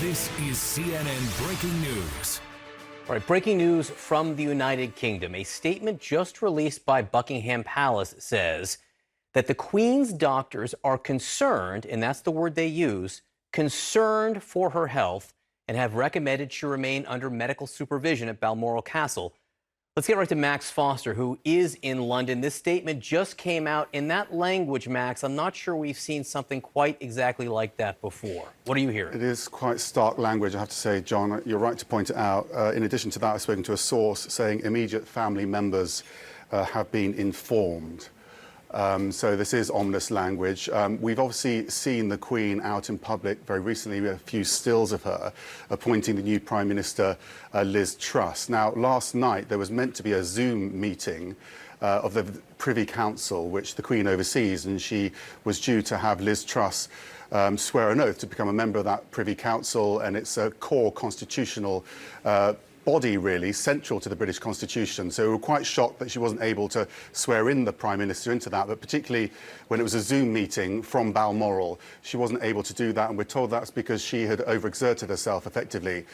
This is CNN Breaking News. All right, breaking news from the United Kingdom. A statement just released by Buckingham Palace says that the Queen's doctors are concerned, and that's the word they use, concerned for her health, and have recommended she remain under medical supervision at Balmoral Castle. Let's get right to Max Foster, who is in London. This statement just came out in that language, Max. I'm not sure we've seen something quite exactly like that before. What are you hearing? It is quite stark language, I have to say, John. You're right to point it out. In addition to that, I've spoken to a source saying immediate family members have been informed. So this is ominous language. We've obviously seen the Queen out in public very recently. We have a few stills of her appointing the new Prime Minister, Liz Truss. Now, last night there was meant to be a Zoom meeting of the Privy Council, which the Queen oversees, and she was due to have Liz Truss swear an oath to become a member of that Privy Council, and it's a core constitutional body, really, central to the British Constitution. So we were quite shocked that she wasn't able to swear in the Prime Minister into that, but particularly when it was a Zoom meeting from Balmoral, she wasn't able to do that, and we're told that's because she had overexerted herself effectively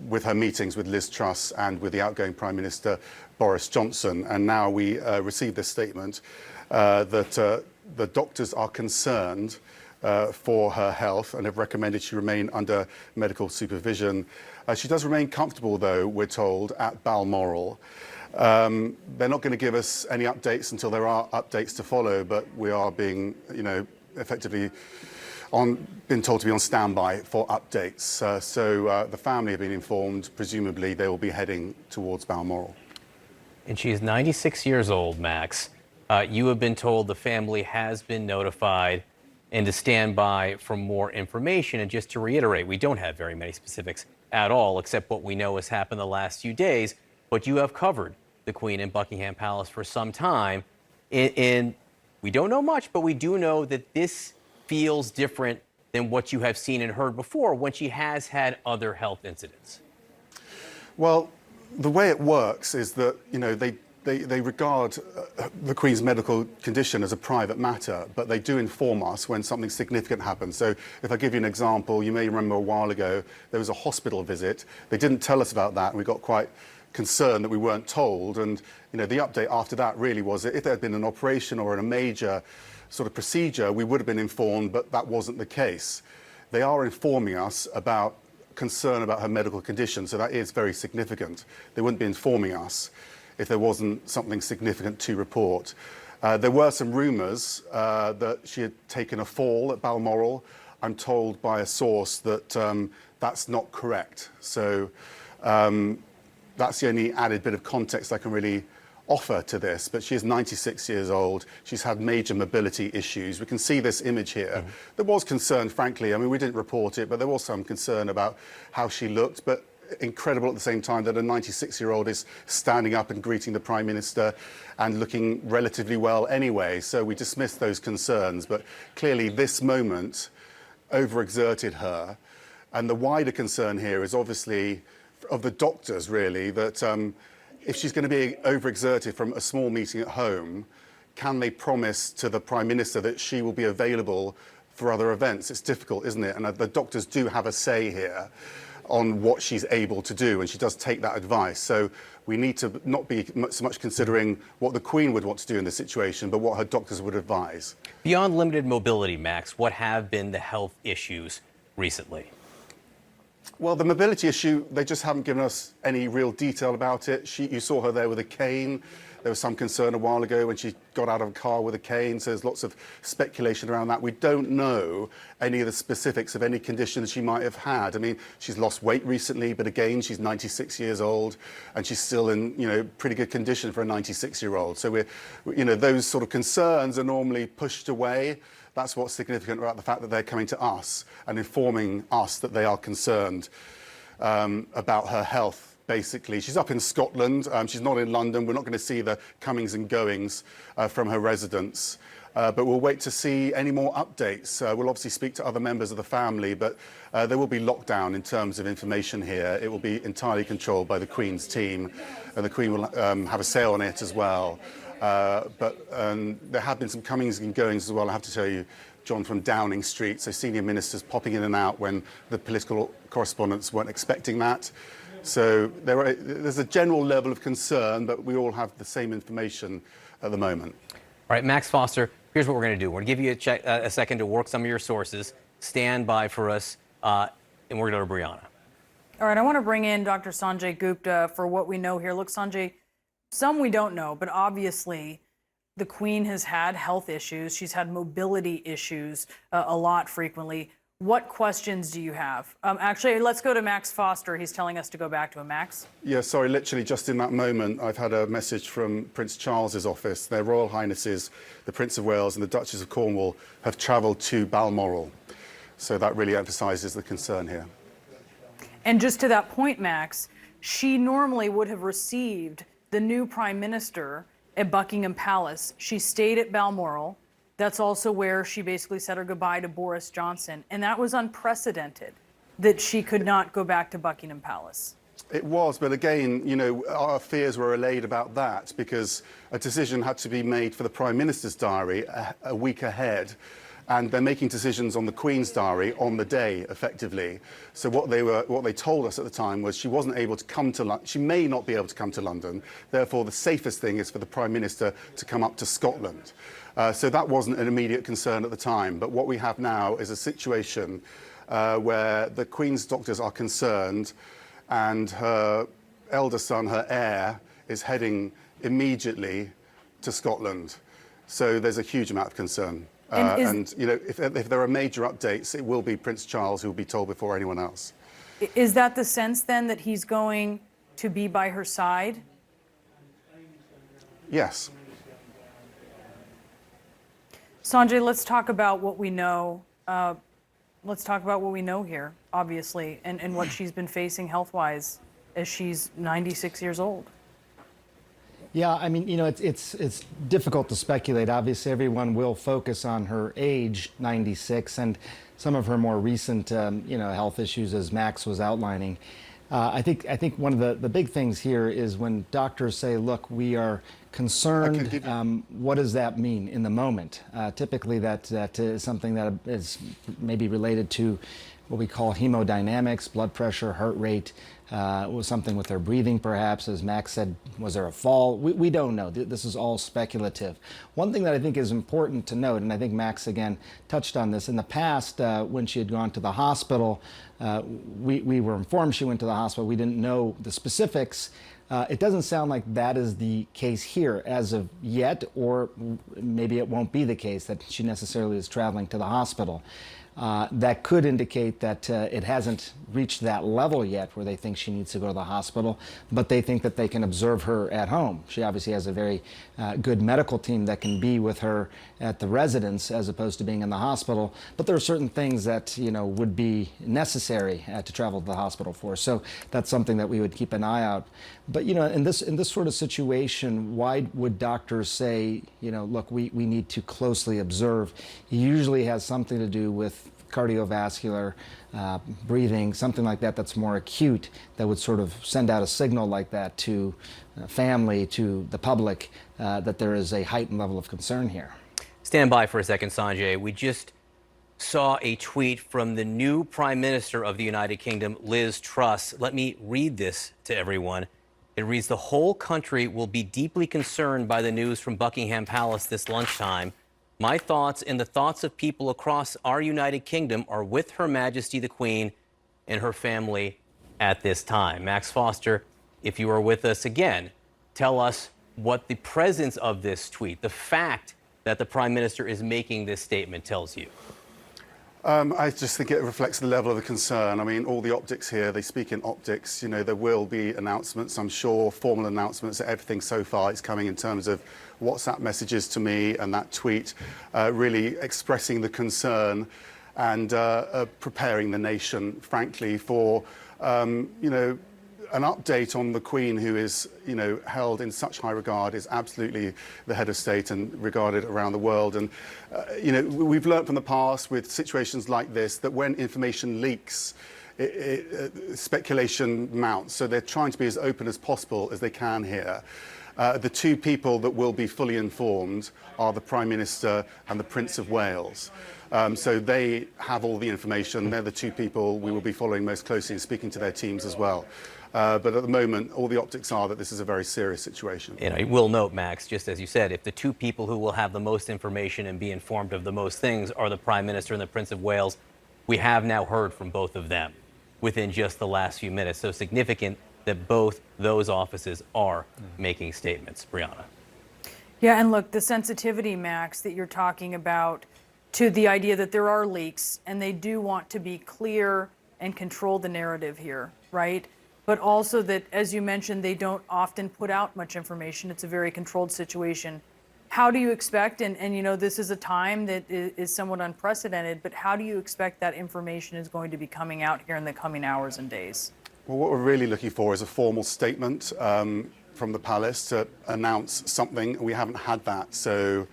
with her meetings with Liz Truss and with the outgoing Prime Minister, Boris Johnson. And now we received this statement that the doctors are concerned for her health and have recommended she remain under medical supervision. She does remain comfortable, though, we're told, at Balmoral. They're not going to give us any updates until there are updates to follow, but we are being, effectively been told to be on standby for updates. So the family have been informed. Presumably, they will be heading towards Balmoral. And she is 96 years old, Max. You have been told the family has been notified and to stand by for more information. And just to reiterate, we don't have very many specifics at all, except what we know has happened the last few days. But you have covered the Queen in Buckingham Palace for some time. And we don't know much, but we do know that this feels different than what you have seen and heard before when she has had other health incidents. Well, the way it works is that, they regard the Queen's medical condition as a private matter, but they do inform us when something significant happens. So if I give you an example, you may remember a while ago there was a hospital visit. They didn't tell us about that, and we got quite concerned that we weren't told. And the update after that really was that if there had been an operation or a major sort of procedure, we would have been informed, but that wasn't the case. They are informing us about concern about her medical condition, so that is very significant. They wouldn't be informing us if there wasn't something significant to report. There were some rumours that she had taken a fall at Balmoral. I'm told by a source that that's not correct. So that's the only added bit of context I can really offer to this. But she is 96 years old. She's had major mobility issues. We can see this image here. Mm-hmm. There was concern, frankly. I mean, we didn't report it, but there was some concern about how she looked. But incredible at the same time that a 96-year-old is standing up and greeting the Prime Minister and looking relatively well anyway. So we dismissed those concerns. But clearly this moment overexerted her. And the wider concern here is obviously of the doctors, really, that if she's going to be overexerted from a small meeting at home, can they promise to the Prime Minister that she will be available for other events? It's difficult, isn't it? And the doctors do have a say here on what she's able to do, and she does take that advice. So we need to not be so much considering what the Queen would want to do in this situation, but what her doctors would advise. Beyond limited mobility, Max, what have been the health issues recently? Well, the mobility issue, they just haven't given us any real detail about it. You saw her there with a cane. There was some concern a while ago when she got out of a car with a cane, so there's lots of speculation around that. We don't know any of the specifics of any conditions she might have had. I mean, she's lost weight recently, but again, she's 96 years old, and she's still in, pretty good condition for a 96-year-old. So those sort of concerns are normally pushed away. That's what's significant about the fact that they're coming to us and informing us that they are concerned about her health. Basically, she's up in Scotland. She's not in London. We're not going to see the comings and goings from her residence. But we'll wait to see any more updates. We'll obviously speak to other members of the family, but there will be lockdown in terms of information here. It will be entirely controlled by the Queen's team, and the Queen will have a say on it as well. But there have been some comings and goings as well, I have to tell you, John, from Downing Street, so senior ministers popping in and out when the political correspondents weren't expecting that. So there's a general level of concern, but we all have the same information at the moment. All right, Max Foster, here's what we're going to do. We're going to give you a second to work some of your sources. Stand by for us, and we're going to go to Brianna. All right, I want to bring in Dr. Sanjay Gupta for what we know here. Look, Sanjay, some we don't know, but obviously the Queen has had health issues. She's had mobility issues a lot frequently. What questions do you have? Actually, let's go to Max Foster. He's telling us to go back to him. Max? Yeah, sorry, literally just in that moment, I've had a message from Prince Charles's office. Their Royal Highnesses, the Prince of Wales and the Duchess of Cornwall, have travelled to Balmoral. So that really emphasises the concern here. And just to that point, Max, she normally would have received the new Prime Minister at Buckingham Palace. She stayed at Balmoral. That's also where she basically said her goodbye to Boris Johnson. And that was unprecedented, that she could not go back to Buckingham Palace. It was, but again, you know, our fears were allayed about that because a decision had to be made for the Prime Minister's diary a week ahead. And they're making decisions on the Queen's diary on the day, effectively. So what they told us at the time was she wasn't able to come to London. She may not be able to come to London. Therefore, the safest thing is for the Prime Minister to come up to Scotland. So that wasn't an immediate concern at the time. But what we have now is a situation where the Queen's doctors are concerned, and her elder son, her heir, is heading immediately to Scotland. So there's a huge amount of concern. And you know, if there are major updates, it will be Prince Charles who will be told before anyone else. Is that the sense then that he's going to be by her side? Yes. Sanjay, let's talk about what we know. Let's talk about what we know here, obviously, and what she's been facing health-wise as she's 96 years old. Yeah, I mean, you know, it's difficult to speculate. Obviously, everyone will focus on her age, 96, and some of her more recent, you know, health issues, as Max was outlining. I think one of the big things here is when doctors say, "Look, we are concerned." What does that mean in the moment? Typically, that is something that is maybe related to what we call hemodynamics, blood pressure, heart rate. Was something with her breathing, perhaps, as Max said. Was there a fall? We don't know. This is all speculative. One thing that I think is important to note, and I think Max again touched on this, in the past when she had gone to the hospital, we were informed she went to the hospital. We didn't know the specifics. It doesn't sound like that is the case here as of yet, or maybe it won't be the case that she necessarily is traveling to the hospital. That could indicate that it hasn't reached that level yet where they think she needs to go to the hospital, but they think that they can observe her at home. She obviously has a very good medical team that can be with her at the residence as opposed to being in the hospital, but there are certain things that, you know, would be necessary to travel to the hospital for. So that's something that we would keep an eye out. But, you know, in this sort of situation, why would doctors say, you know, look, we need to closely observe? It usually has something to do with cardiovascular, breathing, something like that that's more acute, that would sort of send out a signal like that to family, to the public, that there is a heightened level of concern here. Stand by for a second, Sanjay. We just saw a tweet from the new Prime Minister of the United Kingdom, Liz Truss. Let me read this to everyone. It reads, "The whole country will be deeply concerned by the news from Buckingham Palace this lunchtime. My thoughts and the thoughts of people across our United Kingdom are with Her Majesty the Queen and her family at this time." Max Foster, if you are with us again, tell us what the presence of this tweet, the fact that the Prime Minister is making this statement, tells you. I just think it reflects the level of the concern. I mean, all the optics here, they speak in optics. You know, there will be announcements, I'm sure, formal announcements. Everything so far is coming in terms of WhatsApp messages to me and that tweet, really expressing the concern and preparing the nation, frankly, for, you know, an update on the Queen, who is, you know, held in such high regard, is absolutely the head of state and regarded around the world. And, you know, we've learned from the past with situations like this that when information leaks, speculation mounts. So they're trying to be as open as possible as they can here. The two people that will be fully informed are the Prime Minister and the Prince of Wales. So they have all the information. They're the two people we will be following most closely and speaking to their teams as well. But at the moment, all the optics are that this is a very serious situation. You know, I will note, Max, just as you said, if the two people who will have the most information and be informed of the most things are the Prime Minister and the Prince of Wales, we have now heard from both of them within just the last few minutes. So significant that both those offices are making statements. Brianna. Yeah, and look, the sensitivity, Max, that you're talking about to the idea that there are leaks and they do want to be clear and control the narrative here, right? But also that, as you mentioned, they don't often put out much information. It's a very controlled situation. How do you expect, and you know, this is a time that is somewhat unprecedented, but how do you expect that information is going to be coming out here in the coming hours and days? Well, what we're really looking for is a formal statement from the palace to announce something. We haven't had that. So,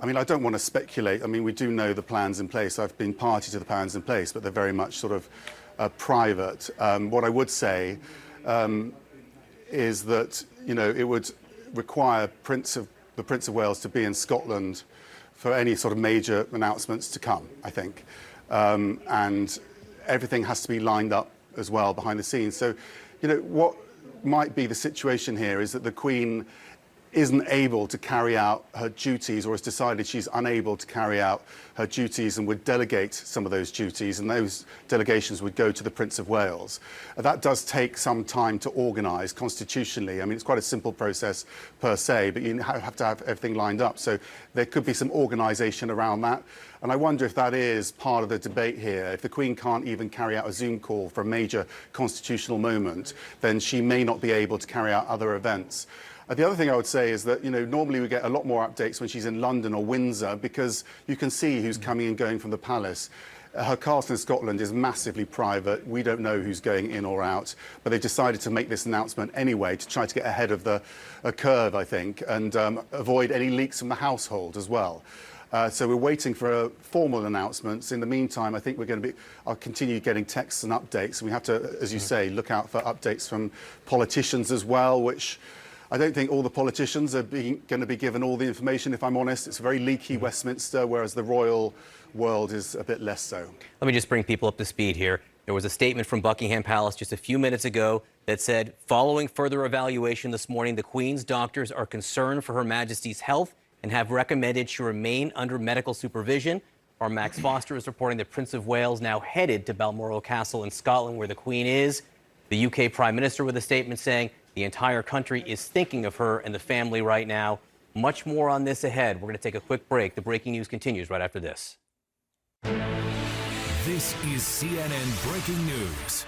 I mean, I don't want to speculate. I mean, we do know the plans in place. I've been party to the plans in place, but they're very much sort of private. What I would say is that, you know, it would require the Prince of Wales to be in Scotland for any sort of major announcements to come, I think. And everything has to be lined up as well behind the scenes. So, you know, what might be the situation here is that the Queen isn't able to carry out her duties, or has decided she's unable to carry out her duties and would delegate some of those duties, and those delegations would go to the Prince of Wales. That does take some time to organise constitutionally. I mean, it's quite a simple process per se, but you have to have everything lined up. So there could be some organisation around that. And I wonder if that is part of the debate here. If the Queen can't even carry out a Zoom call for a major constitutional moment, then she may not be able to carry out other events. The other thing I would say is that, you know, normally we get a lot more updates when she's in London or Windsor, because you can see who's coming and going from the palace. Her castle in Scotland is massively private. We don't know who's going in or out, but they've decided to make this announcement anyway to try to get ahead of the curve, I think, and avoid any leaks from the household as well. So we're waiting for formal announcements. In the meantime, I think we're going to I'll continue getting texts and updates. And we have to, as you say, look out for updates from politicians as well, which I don't think all the politicians are going to be given all the information, if I'm honest. It's very leaky, Westminster, whereas the royal world is a bit less so. Let me just bring people up to speed here. There was a statement from Buckingham Palace just a few minutes ago that said, following further evaluation this morning, the Queen's doctors are concerned for Her Majesty's health and have recommended she remain under medical supervision. Our Max Foster is reporting that Prince of Wales now headed to Balmoral Castle in Scotland, where the Queen is. The UK Prime Minister with a statement saying the entire country is thinking of her and the family right now. Much more on this ahead. We're going to take a quick break. The breaking news continues right after this. This is CNN Breaking News.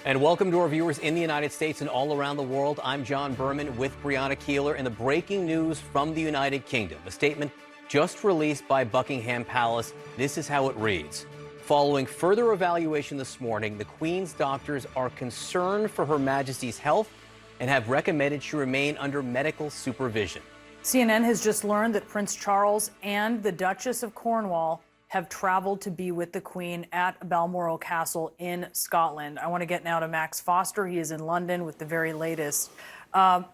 And welcome to our viewers in the United States and all around the world. I'm John Berman with Brianna Keeler, and the breaking news from the United Kingdom. A statement just released by Buckingham Palace. This is how it reads. Following further evaluation this morning, the Queen's doctors are concerned for Her Majesty's health and have recommended she remain under medical supervision. CNN has just learned that Prince Charles and the Duchess of Cornwall have traveled to be with the Queen at Balmoral Castle in Scotland. I want to get now to Max Foster. He is in London with the very latest.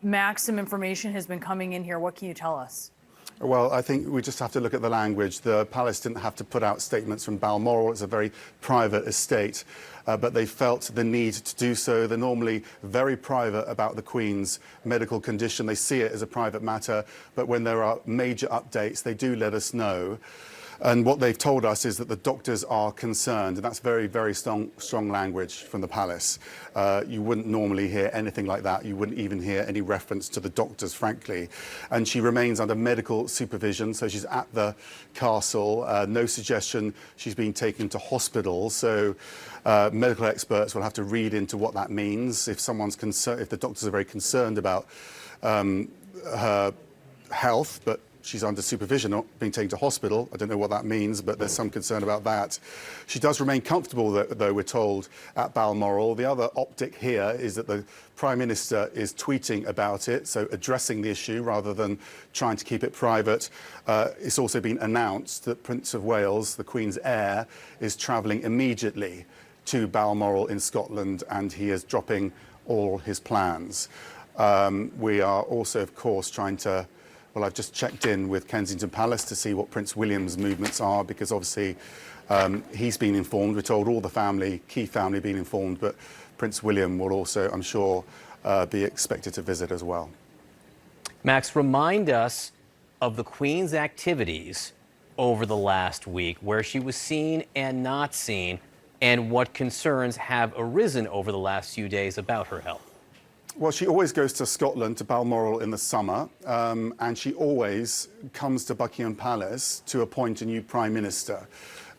Max, some information has been coming in here. What can you tell us? Well, I think we just have to look at the language. The palace didn't have to put out statements from Balmoral. It's a very private estate, but they felt the need to do so. They're normally very private about the Queen's medical condition. They see it as a private matter, but when there are major updates, they do let us know. And what they've told us is that the doctors are concerned, and that's very, very strong language from the palace. You wouldn't normally hear anything like that. You wouldn't even hear any reference to the doctors, frankly. And she remains under medical supervision, so she's at the castle. No suggestion she's being taken to hospital. So medical experts will have to read into what that means. If someone's concerned, if the doctors are very concerned about her health, but she's under supervision, not being taken to hospital. I don't know what that means, but there's some concern about that. She does remain comfortable, though, we're told, at Balmoral. The other optic here is that the Prime Minister is tweeting about it, so addressing the issue rather than trying to keep it private. It's also been announced that Prince of Wales, the Queen's heir, is travelling immediately to Balmoral in Scotland, and he is dropping all his plans. We are also, of course, trying to, well, I've just checked in with Kensington Palace to see what Prince William's movements are, because obviously he's been informed. We're told all the family, key family, been informed, but Prince William will also, I'm sure, be expected to visit as well. Max, remind us of the Queen's activities over the last week, where she was seen and not seen, and what concerns have arisen over the last few days about her health. Well, she always goes to Scotland, to Balmoral in the summer, and she always comes to Buckingham Palace to appoint a new Prime Minister.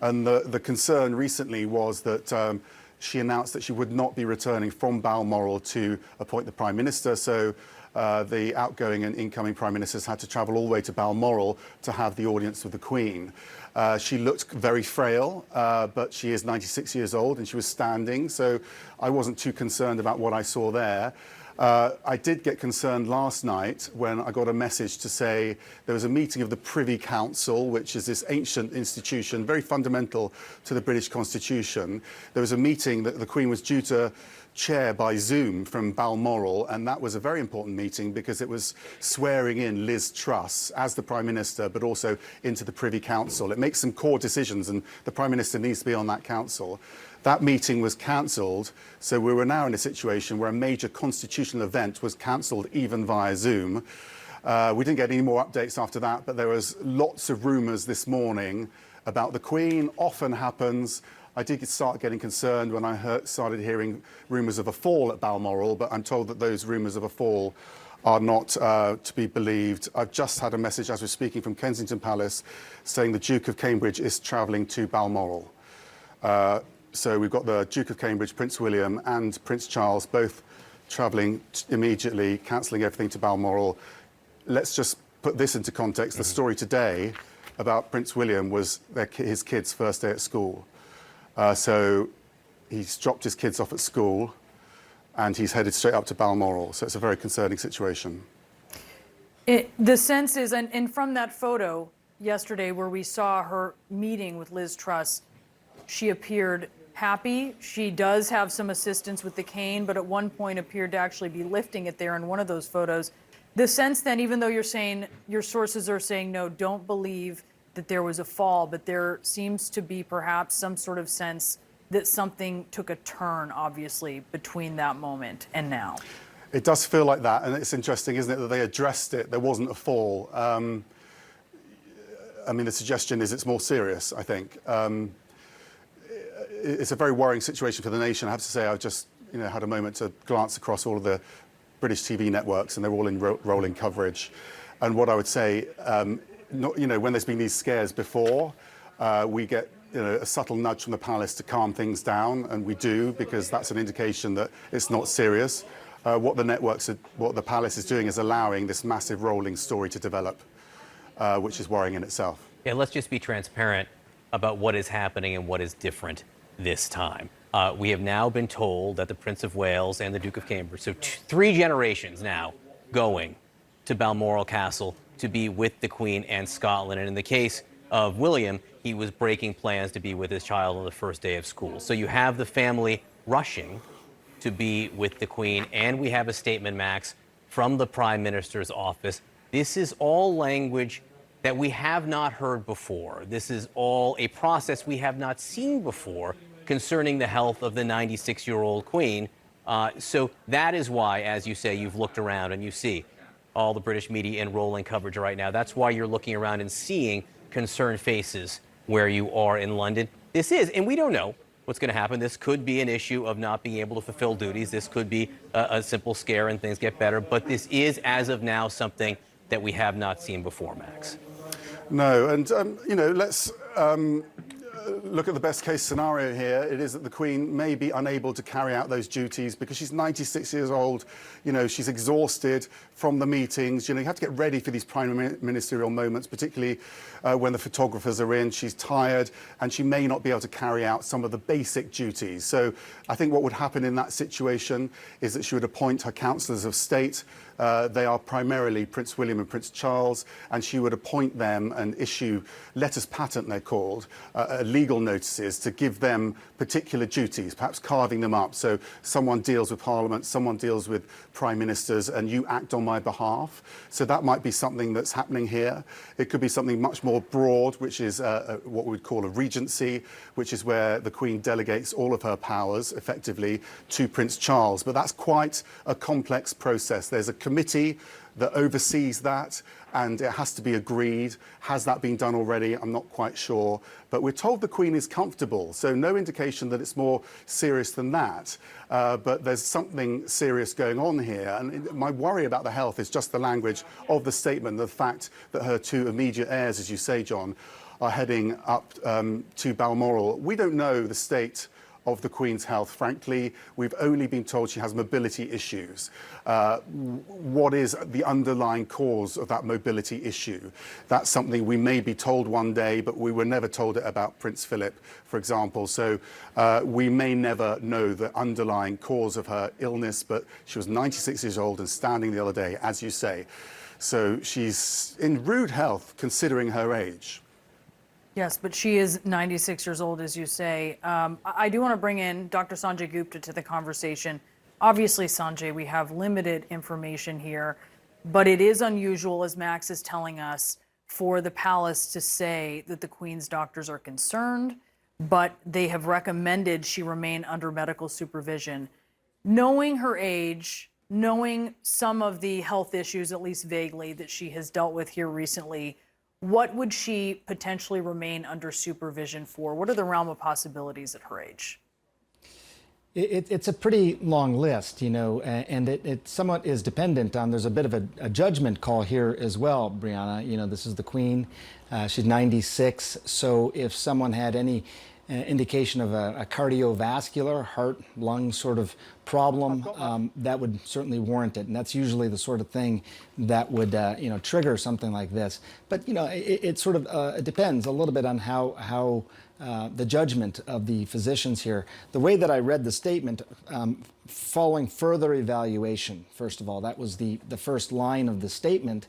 And the concern recently was that she announced that she would not be returning from Balmoral to appoint the Prime Minister, so the outgoing and incoming Prime Ministers had to travel all the way to Balmoral to have the audience with the Queen. She looked very frail, but she is 96 years old and she was standing, so I wasn't too concerned about what I saw there. I did get concerned last night when I got a message to say there was a meeting of the Privy Council, which is this ancient institution, very fundamental to the British Constitution. There was a meeting that the Queen was due to chair by Zoom from Balmoral, and that was a very important meeting because it was swearing in Liz Truss as the Prime Minister, but also into the Privy Council. It makes some core decisions, and the Prime Minister needs to be on that council. That meeting was cancelled, so we were now in a situation where a major constitutional event was cancelled even via Zoom. We didn't get any more updates after that, but there was lots of rumours this morning about the Queen. Often happens. I did start getting concerned when I started hearing rumours of a fall at Balmoral, but I'm told that those rumours of a fall are not to be believed. I've just had a message as we're speaking from Kensington Palace saying the Duke of Cambridge is travelling to Balmoral. So we've got the Duke of Cambridge, Prince William and Prince Charles both travelling immediately, cancelling everything to Balmoral. Let's just put this into context. The story today about Prince William was his kid's first day at school. So he's dropped his kids off at school and he's headed straight up to Balmoral. So it's a very concerning situation. The sense is, and from that photo yesterday where we saw her meeting with Liz Truss, she appeared happy. She does have some assistance with the cane, but at one point appeared to actually be lifting it there in one of those photos. The sense then, even though you're saying, your sources are saying, no, don't believe that there was a fall, but there seems to be perhaps some sort of sense that something took a turn, obviously, between that moment and now. It does feel like that, and it's interesting, isn't it, that they addressed it. There wasn't a fall. I mean, the suggestion is it's more serious, I think. It's a very worrying situation for the nation. I have to say, I've just had a moment to glance across all of the British TV networks, and they're all in rolling coverage. And what I would say, when there's been these scares before, we get a subtle nudge from the palace to calm things down, and we do, because that's an indication that it's not serious. What the palace is doing is allowing this massive rolling story to develop, which is worrying in itself. Yeah, let's just be transparent about what is happening and what is different this time. We have now been told that the Prince of Wales and the Duke of Cambridge, so 3 generations now, going to Balmoral Castle to be with the Queen and Scotland. And in the case of William, he was breaking plans to be with his child on the first day of school. So you have the family rushing to be with the Queen, and we have a statement, Max, from the Prime Minister's office. This is all language that we have not heard before. This is all a process we have not seen before concerning the health of the 96-year-old Queen. So that is why, as you say, you've looked around and you see all the British media in rolling coverage right now. That's why you're looking around and seeing concerned faces where you are in London. This is, and we don't know what's going to happen. This could be an issue of not being able to fulfill duties. This could be a simple scare and things get better. But this is, as of now, something that we have not seen before, Max. No, and let's look at the best case scenario here. It is that the Queen may be unable to carry out those duties because she's 96 years old. She's exhausted from the meetings. You have to get ready for these prime ministerial moments, particularly when the photographers are in. She's tired and she may not be able to carry out some of the basic duties. So I think what would happen in that situation is that she would appoint her councillors of state. They are primarily Prince William and Prince Charles, and she would appoint them and issue letters patent, they're called, legal notices to give them particular duties, perhaps carving them up. So someone deals with Parliament, someone deals with Prime Ministers, and you act on my behalf. So that might be something that's happening here. It could be something much more broad, which is what we would call a regency, which is where the Queen delegates all of her powers, effectively, to Prince Charles. But that's quite a complex process. There's a committee that oversees that, and it has to be agreed. Has that been done already? I'm not quite sure. But we're told the Queen is comfortable, so no indication that it's more serious than that. But there's something serious going on here. And my worry about the health is just the language of the statement, the fact that her two immediate heirs, as you say, John, are heading up to Balmoral. We don't know the state of the Queen's health, frankly. We've only been told she has mobility issues. What is the underlying cause of that mobility issue? That's something we may be told one day, but we were never told it about Prince Philip, for example. So we may never know the underlying cause of her illness, but she was 96 years old and standing the other day, as you say. So she's in rude health, considering her age. Yes, but she is 96 years old, as you say. I do want to bring in Dr. Sanjay Gupta to the conversation. Obviously, Sanjay, we have limited information here, but it is unusual, as Max is telling us, for the palace to say that the Queen's doctors are concerned, but they have recommended she remain under medical supervision. Knowing her age, knowing some of the health issues, at least vaguely, that she has dealt with here recently, what would she potentially remain under supervision for? What are the realm of possibilities at her age? It's a pretty long list, you know, and it somewhat is dependent on, there's a bit of a judgment call here as well, Brianna. You know, this is the Queen. She's 96, so if someone had any indication of a cardiovascular, heart, lung sort of problem, that would certainly warrant it. And that's usually the sort of thing that would, you know, trigger something like this. But, you know, it sort of it depends a little bit on how the judgment of the physicians here. The way that I read the statement, following further evaluation, first of all, that was the first line of the statement.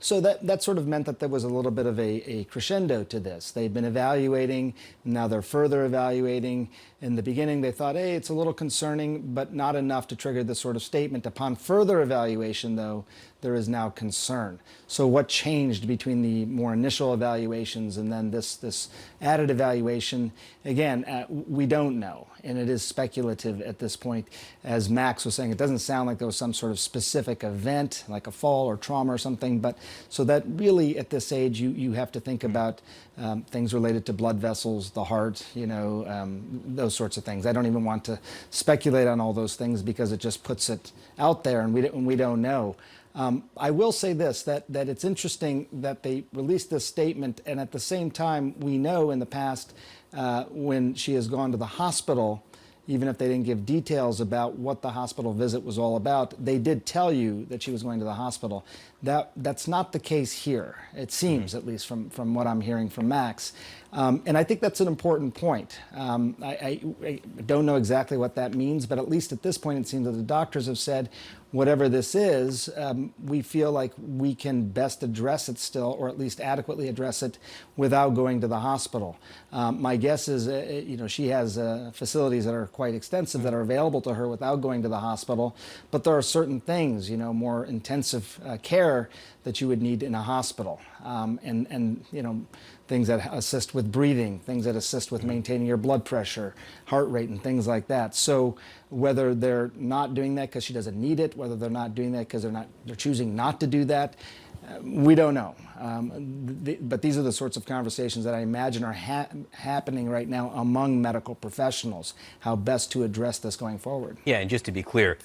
So that sort of meant that there was a little bit of a crescendo to this. They've been evaluating, now they're further evaluating. In the beginning, they thought, hey, it's a little concerning, but not enough to trigger this sort of statement. Upon further evaluation, though, there is now concern. So what changed between the more initial evaluations and then this added evaluation? Again, we don't know, and it is speculative at this point. As Max was saying, it doesn't sound like there was some sort of specific event, like a fall or trauma or something, but so that really at this age, you have to think about things related to blood vessels, the heart, you know, those sorts of things. I don't even want to speculate on all those things because it just puts it out there and we don't know. I will say this, that it's interesting that they released this statement, and at the same time, we know in the past when she has gone to the hospital, even if they didn't give details about what the hospital visit was all about, they did tell you that she was going to the hospital. That's not the case here, it seems, at least from what I'm hearing from Max. And I think that's an important point. I don't know exactly what that means, but at least at this point it seems that the doctors have said, whatever this is, we feel like we can best address it still, or at least adequately address it without going to the hospital. My guess is, you know, she has facilities that are quite extensive that are available to her without going to the hospital, but there are certain things, you know, more intensive care that you would need in a hospital, and you know, things that assist with breathing, things that assist with maintaining your blood pressure, heart rate, and things like that. So whether they're not doing that because she doesn't need it, whether they're not doing that because they're choosing not to do that, we don't know. But these are the sorts of conversations that I imagine are happening right now among medical professionals, how best to address this going forward. Yeah, and just to be clear,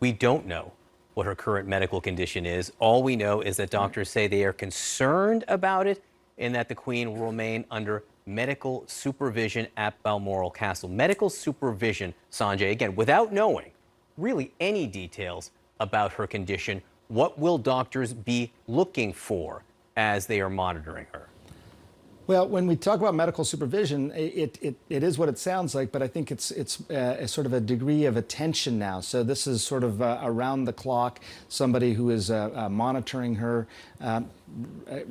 we don't know what her current medical condition is. All we know is that doctors say they are concerned about it and that the Queen will remain under medical supervision at Balmoral Castle. Medical supervision, Sanjay, again, without knowing really any details about her condition. What will doctors be looking for as they are monitoring her? Well, when we talk about medical supervision, it is what it sounds like, but I think it's a sort of a degree of attention now. So this is sort of around the clock, somebody who is monitoring her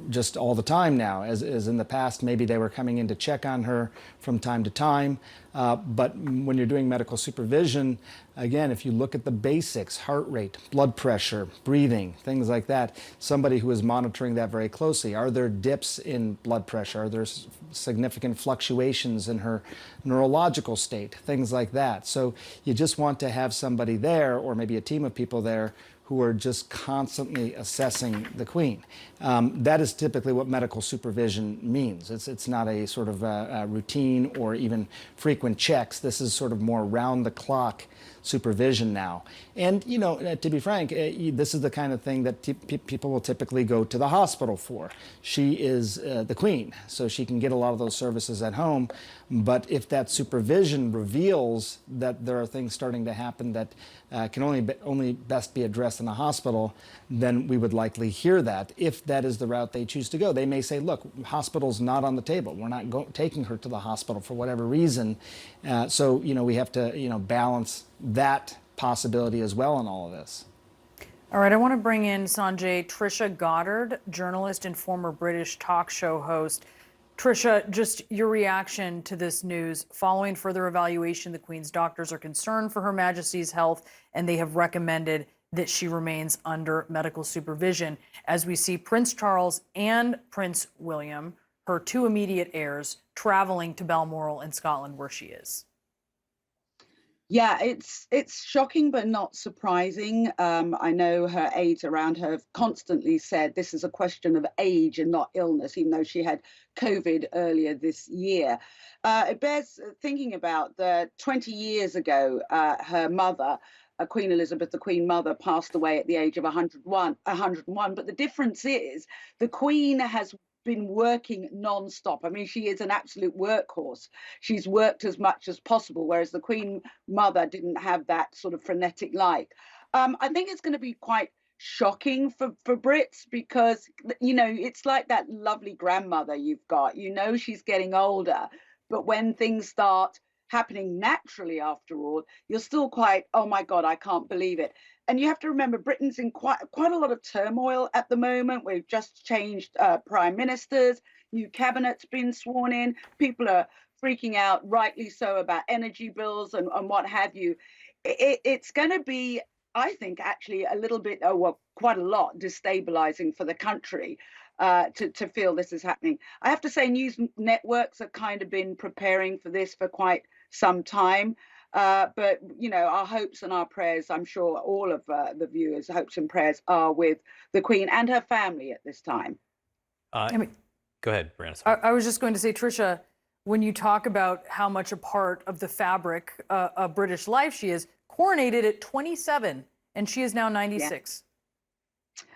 just all the time now. As in the past, maybe they were coming in to check on her from time to time. But when you're doing medical supervision, again, if you look at the basics, heart rate, blood pressure, breathing, things like that, somebody who is monitoring that very closely. Are there dips in blood pressure? Are there significant fluctuations in her neurological state? Things like that. So you just want to have somebody there, or maybe a team of people there, who are just constantly assessing the Queen. That is typically what medical supervision means. It's not a sort of a routine or even frequent checks. This is sort of more round-the-clock supervision now. And, you know, to be frank, this is the kind of thing that people will typically go to the hospital for. She is the Queen, so she can get a lot of those services at home. But if that supervision reveals that there are things starting to happen that can only best be addressed in a hospital, then we would likely hear that, if that is the route they choose to go. They may say, look, hospital's not on the table. We're not taking her to the hospital for whatever reason. So, you know, we have to, you know, balance that possibility as well in all of this. All right, I want to bring in, Sanjay, Trisha Goddard, journalist and former British talk show host. Trisha, just your reaction to this news. Following further evaluation, the Queen's doctors are concerned for Her Majesty's health, and they have recommended that she remains under medical supervision. As we see Prince Charles and Prince William, her two immediate heirs, traveling to Balmoral in Scotland, where she is. Yeah, it's shocking but not surprising. I know her aides around her have constantly said this is a question of age and not illness, even though she had COVID earlier this year. It bears thinking about that 20 years ago, her mother, Queen Elizabeth, the Queen Mother, passed away at the age of 101. But the difference is the Queen has been working non-stop. I mean, she is an absolute workhorse. She's worked as much as possible, whereas the Queen Mother didn't have that sort of frenetic life. I think it's going to be quite shocking for Brits because, you know, it's like that lovely grandmother you've got. You know she's getting older, but when things start happening naturally after all, you're still quite, oh my God, I can't believe it. And you have to remember, Britain's in quite a lot of turmoil at the moment. We've just changed prime ministers, new cabinet's been sworn in. People are freaking out, rightly so, about energy bills and what have you. It's going to be, I think, actually a little bit, well, quite a lot destabilizing for the country to feel this is happening. I have to say, news networks have kind of been preparing for this for quite some time. But, you know, our hopes and our prayers, I'm sure all of the viewers' hopes and prayers are with the Queen and her family at this time. Go ahead, Brianna. I was just going to say, Trisha, when you talk about how much a part of the fabric of British life she is, coronated at 27, and she is now 96. Yeah.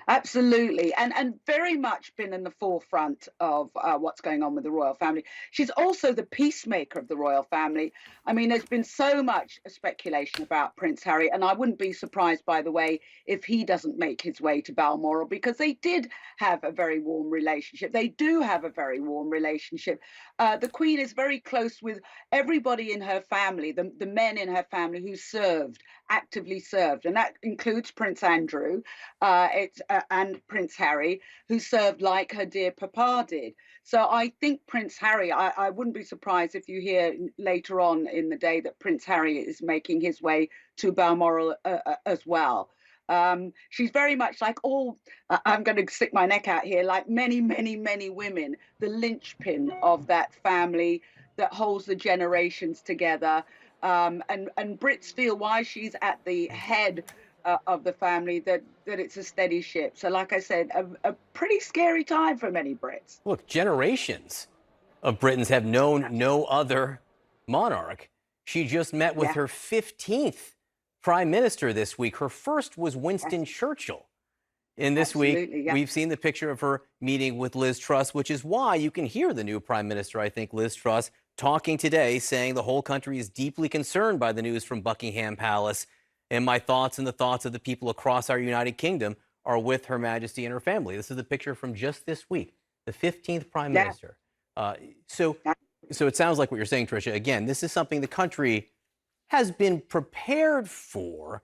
Absolutely, and very much been in the forefront of what's going on with the royal family. She's also the peacemaker of the royal family. I mean, there's been so much speculation about Prince Harry, and I wouldn't be surprised, by the way, if he doesn't make his way to Balmoral, because they did have a very warm relationship. They do have a very warm relationship. The Queen is very close with everybody in her family, the men in her family who actively served, and that includes Prince Andrew and Prince Harry, who served like her dear papa did. So I think Prince Harry, I wouldn't be surprised if you hear later on in the day that Prince Harry is making his way to Balmoral as well. She's very much like I'm going to stick my neck out here, like many, many, many women, the linchpin of that family that holds the generations together. And Brits feel why she's at the head of the family that it's a steady ship. So like I said, a pretty scary time for many Brits. Look, generations of Britons have known no other monarch. She just met with her 15th prime minister this week. Her first was Winston Churchill. And this week, we've seen the picture of her meeting with Liz Truss, which is why you can hear the new prime minister, I think, Liz Truss, talking today, saying the whole country is deeply concerned by the news from Buckingham Palace. And my thoughts and the thoughts of the people across our United Kingdom are with Her Majesty and her family. This is the picture from just this week, the 15th prime minister So it sounds like what you're saying, Tricia. Again, this is something the country has been prepared for,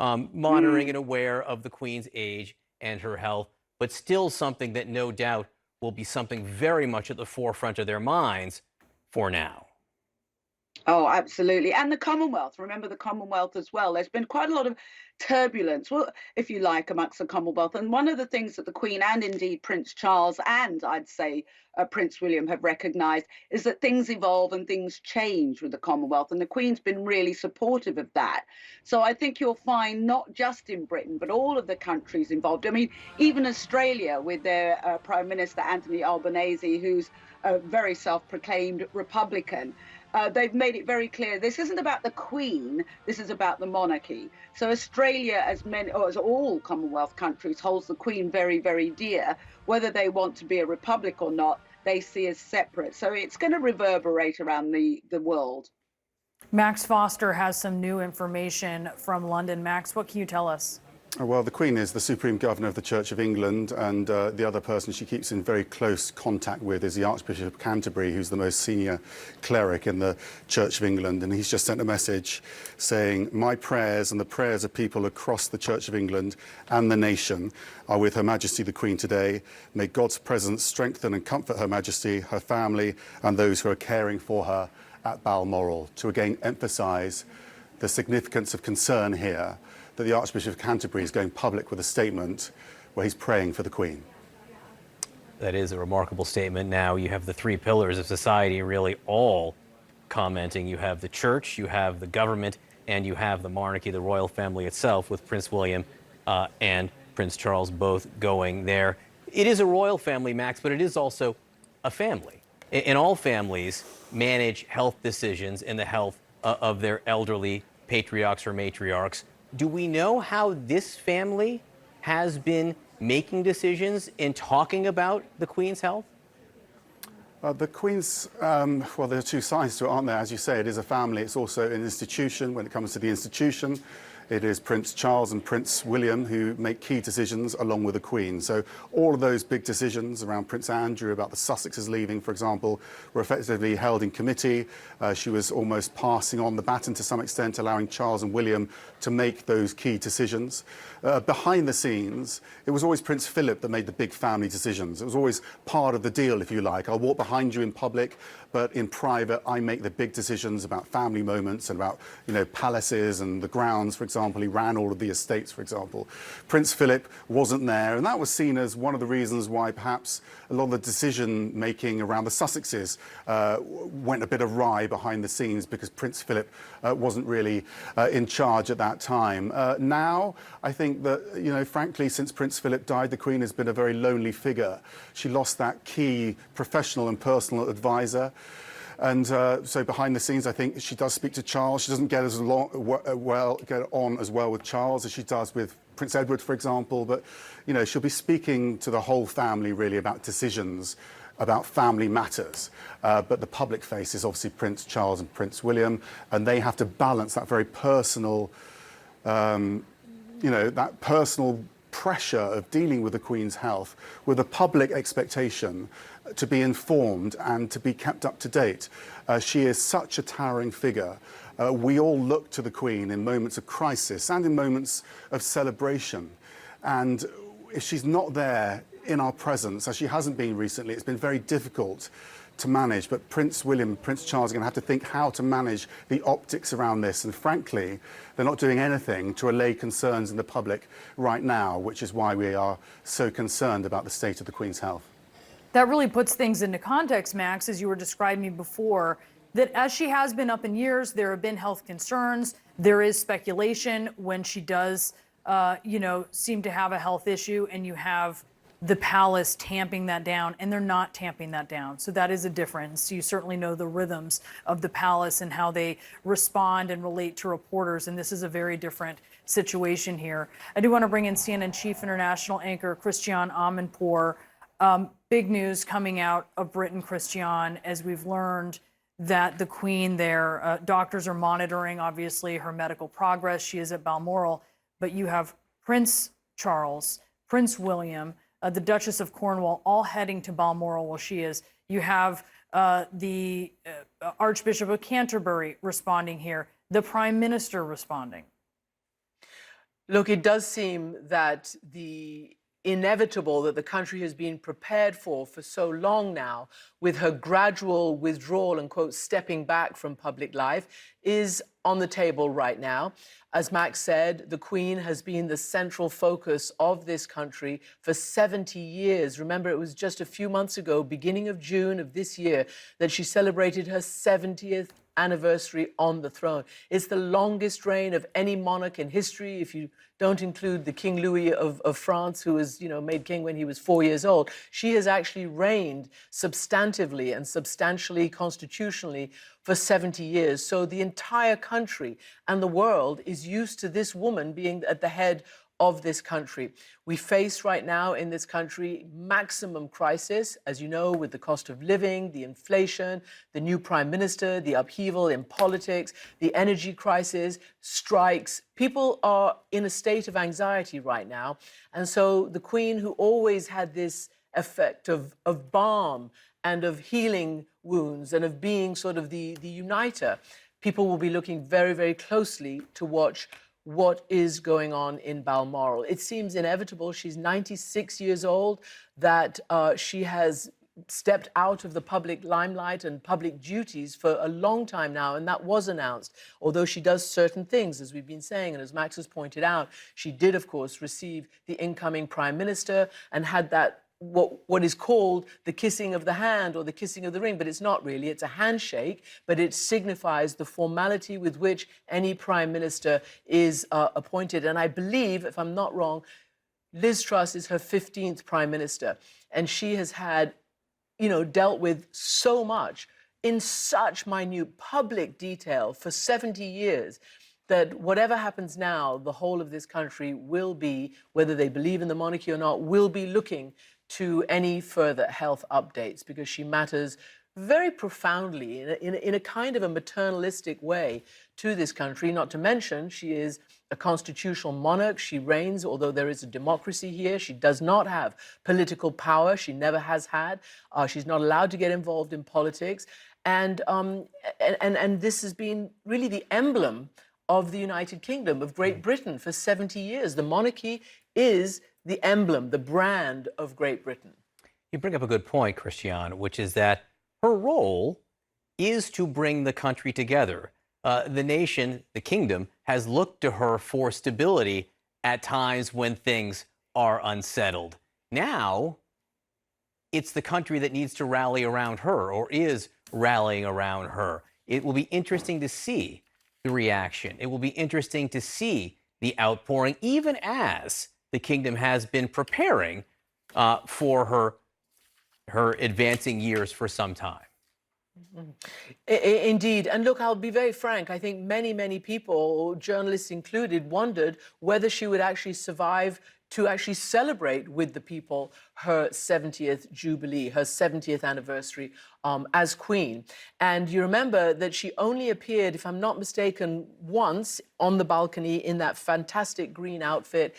monitoring and aware of the Queen's age and her health, but still something that no doubt will be something very much at the forefront of their minds for now. Oh, absolutely. And the Commonwealth. Remember the Commonwealth as well. There's been quite a lot of turbulence, well, if you like, amongst the Commonwealth. And one of the things that the Queen and indeed Prince Charles and I'd say Prince William have recognised is that things evolve and things change with the Commonwealth. And the Queen's been really supportive of that. So I think you'll find not just in Britain, but all of the countries involved. I mean, even Australia with their Prime Minister Anthony Albanese, who's a very self-proclaimed Republican. They've made it very clear this isn't about the Queen, this is about the monarchy. So Australia, as all Commonwealth countries, holds the Queen very, very dear. Whether they want to be a republic or not, they see as separate. So it's going to reverberate around the world. Max Foster has some new information from London. Max, what can you tell us? Well, the Queen is the Supreme Governor of the Church of England, and the other person she keeps in very close contact with is the Archbishop of Canterbury, who's the most senior cleric in the Church of England. And he's just sent a message saying, "My prayers and the prayers of people across the Church of England and the nation are with Her Majesty the Queen today. May God's presence strengthen and comfort Her Majesty, her family, and those who are caring for her at Balmoral," to again emphasise the significance of concern here that the Archbishop of Canterbury is going public with a statement where he's praying for the Queen. That is a remarkable statement. Now you have the three pillars of society really all commenting. You have the church, you have the government, and you have the monarchy, the royal family itself, with Prince William and Prince Charles both going there. It is a royal family, Max, but it is also a family. And all families manage health decisions in the health of their elderly patriarchs or matriarchs. Do we know how this family has been making decisions in talking about the Queen's health? The Queen's, well, there are two sides to it, aren't there? As you say, it is a family. It's also an institution. When it comes to the institution, it is Prince Charles and Prince William who make key decisions along with the Queen. So all of those big decisions around Prince Andrew, about the Sussexes leaving, for example, were effectively held in committee. She was almost passing on the baton to some extent, allowing Charles and William to make those key decisions. Behind the scenes, it was always Prince Philip that made the big family decisions. It was always part of the deal, if you like. I'll walk behind you in public, but in private, I make the big decisions about family moments and about, palaces and the grounds, for example. He ran all of the estates, for example. Prince Philip wasn't there, and that was seen as one of the reasons why perhaps a lot of the decision-making around the Sussexes went a bit awry behind the scenes, because Prince Philip wasn't really in charge at that time. Now, I think that, frankly, since Prince Philip died, the Queen has been a very lonely figure. She lost that key professional and personal advisor. And so behind the scenes, I think she does speak to Charles. She doesn't get get on as well with Charles as she does with Prince Edward, for example. But, she'll be speaking to the whole family, really, about decisions, about family matters. But the public face is obviously Prince Charles and Prince William, and they have to balance that very personal, that personal pressure of dealing with the Queen's health with a public expectation to be informed and to be kept up to date. She is such a towering figure. We all look to the Queen in moments of crisis and in moments of celebration. And if she's not there in our presence, as she hasn't been recently, it's been very difficult to manage. But Prince William, Prince Charles are going to have to think how to manage the optics around this. And frankly, they're not doing anything to allay concerns in the public right now, which is why we are so concerned about the state of the Queen's health. That really puts things into context, Max, as you were describing before, that as she has been up in years, there have been health concerns. There is speculation when she does, seem to have a health issue, and you have the palace tamping that down, and they're not tamping that down. So that is a difference. You certainly know the rhythms of the palace and how they respond and relate to reporters, and this is a very different situation here. I do want to bring in CNN Chief International Anchor Christian Amanpour. Big news coming out of Britain, Christian, as we've learned that the Queen there, doctors are monitoring, obviously, her medical progress. She is at Balmoral, but you have Prince Charles, Prince William, the Duchess of Cornwall, all heading to Balmoral where she is. You have the Archbishop of Canterbury responding here, the Prime Minister responding. Look, it does seem that the inevitable that the country has been prepared for so long now, with her gradual withdrawal and, quote, stepping back from public life, is on the table right now. As Max said, the Queen has been the central focus of this country for 70 years. Remember, it was just a few months ago, beginning of June of this year, that she celebrated her 70th anniversary on the throne. It's the longest reign of any monarch in history, if you don't include the King Louis of France, who was, made king when he was 4 years old. She has actually reigned substantively and substantially constitutionally for 70 years. So the entire country and the world is used to this woman being at the head of this country. We face right now in this country maximum crisis, as you know, with the cost of living, the inflation, the new prime minister, the upheaval in politics, the energy crisis, strikes. People are in a state of anxiety right now. And so the Queen, who always had this effect of balm and of healing wounds and of being sort of the uniter, people will be looking very, very closely to watch what is going on in Balmoral. It seems inevitable. She's 96 years old, that she has stepped out of the public limelight and public duties for a long time now, and that was announced. Although she does certain things, as we've been saying, and as Max has pointed out, she did, of course, receive the incoming Prime Minister and had that what is called the kissing of the hand or the kissing of the ring, but it's not really. It's a handshake, but it signifies the formality with which any Prime Minister is appointed. And I believe, if I'm not wrong, Liz Truss is her 15th Prime Minister, and she has had, dealt with so much in such minute public detail for 70 years that whatever happens now, the whole of this country will be, whether they believe in the monarchy or not, will be looking to any further health updates, because she matters very profoundly in a kind of a maternalistic way to this country. Not to mention, she is a constitutional monarch. She reigns, although there is a democracy here. She does not have political power. She never has had. She's not allowed to get involved in politics. And this has been really the emblem of the United Kingdom, of Great Britain, for 70 years. The monarchy is the emblem, the brand of Great Britain. You bring up a good point, Christiane, which is that her role is to bring the country together. The nation, the kingdom, has looked to her for stability at times when things are unsettled. Now, it's the country that needs to rally around her, or is rallying around her. It will be interesting to see the reaction. It will be interesting to see the outpouring, even as the kingdom has been preparing for her advancing years for some time. Indeed. And look, I'll be very frank. I think many people, journalists included, wondered whether she would actually survive to actually celebrate with the people her 70th Jubilee, her 70th anniversary as Queen. And you remember that she only appeared, if I'm not mistaken, once on the balcony in that fantastic green outfit.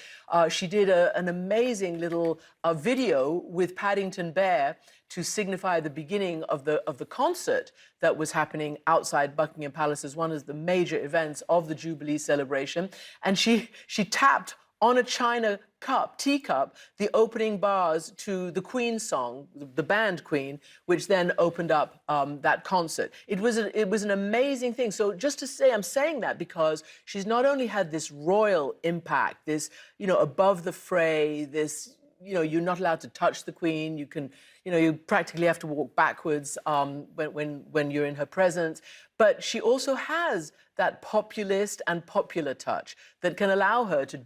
She did an amazing little video with Paddington Bear to signify the beginning of the concert that was happening outside Buckingham Palace as one of the major events of the Jubilee celebration. And she tapped on a china teacup, the opening bars to the Queen song, the band Queen, which then opened up that concert. It was an amazing thing. So just to say, I'm saying that because she's not only had this royal impact, this, above the fray, this, you're not allowed to touch the Queen. You can, you practically have to walk backwards when you're in her presence. But she also has that populist and popular touch that can allow her to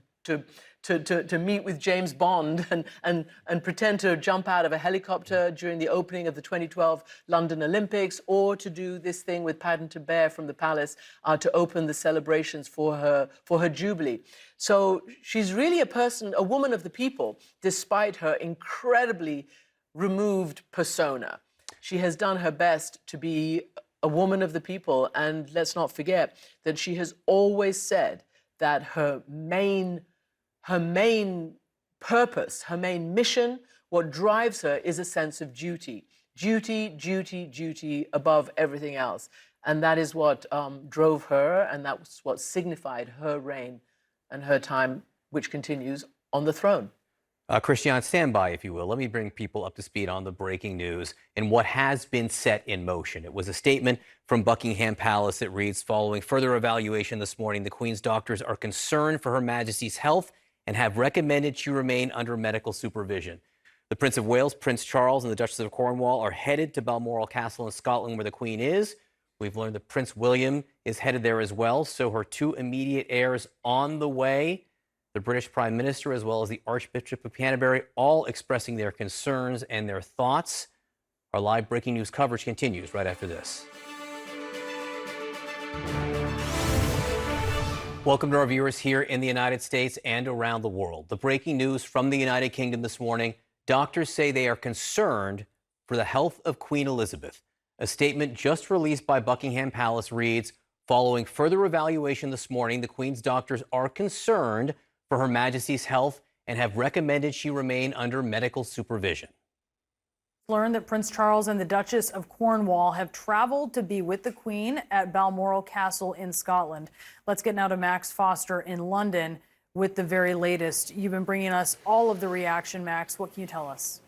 meet with James Bond and pretend to jump out of a helicopter during the opening of the 2012 London Olympics, or to do this thing with Paddington Bear from the palace to open the celebrations for her Jubilee. So she's really a woman of the people, despite her incredibly removed persona. She has done her best to be a woman of the people, and let's not forget that she has always said that her main purpose, her main mission, what drives her is a sense of duty. duty, duty, duty above everything else. And that is what drove her, and that was what signified her reign and her time, which continues on the throne. Christian, stand by, if you will. Let me bring people up to speed on the breaking news and what has been set in motion. It was a statement from Buckingham Palace that reads, following further evaluation this morning, the Queen's doctors are concerned for Her Majesty's health and have recommended she remain under medical supervision. The Prince of Wales, Prince Charles, and the Duchess of Cornwall are headed to Balmoral Castle in Scotland, where the Queen is. We've learned that Prince William is headed there as well, so her two immediate heirs on the way. The British Prime Minister, as well as the Archbishop of Canterbury, all expressing their concerns and their thoughts. Our live breaking news coverage continues right after this. Welcome to our viewers here in the United States and around the world. The breaking news from the United Kingdom this morning. Doctors say they are concerned for the health of Queen Elizabeth. A statement just released by Buckingham Palace reads, following further evaluation this morning, the Queen's doctors are concerned for Her Majesty's health and have recommended she remain under medical supervision. Learned that Prince Charles and the Duchess of Cornwall have traveled to be with the Queen at Balmoral Castle in Scotland. Let's get now to Max Foster in London with the very latest. You've been bringing us all of the reaction, Max. What can you tell us?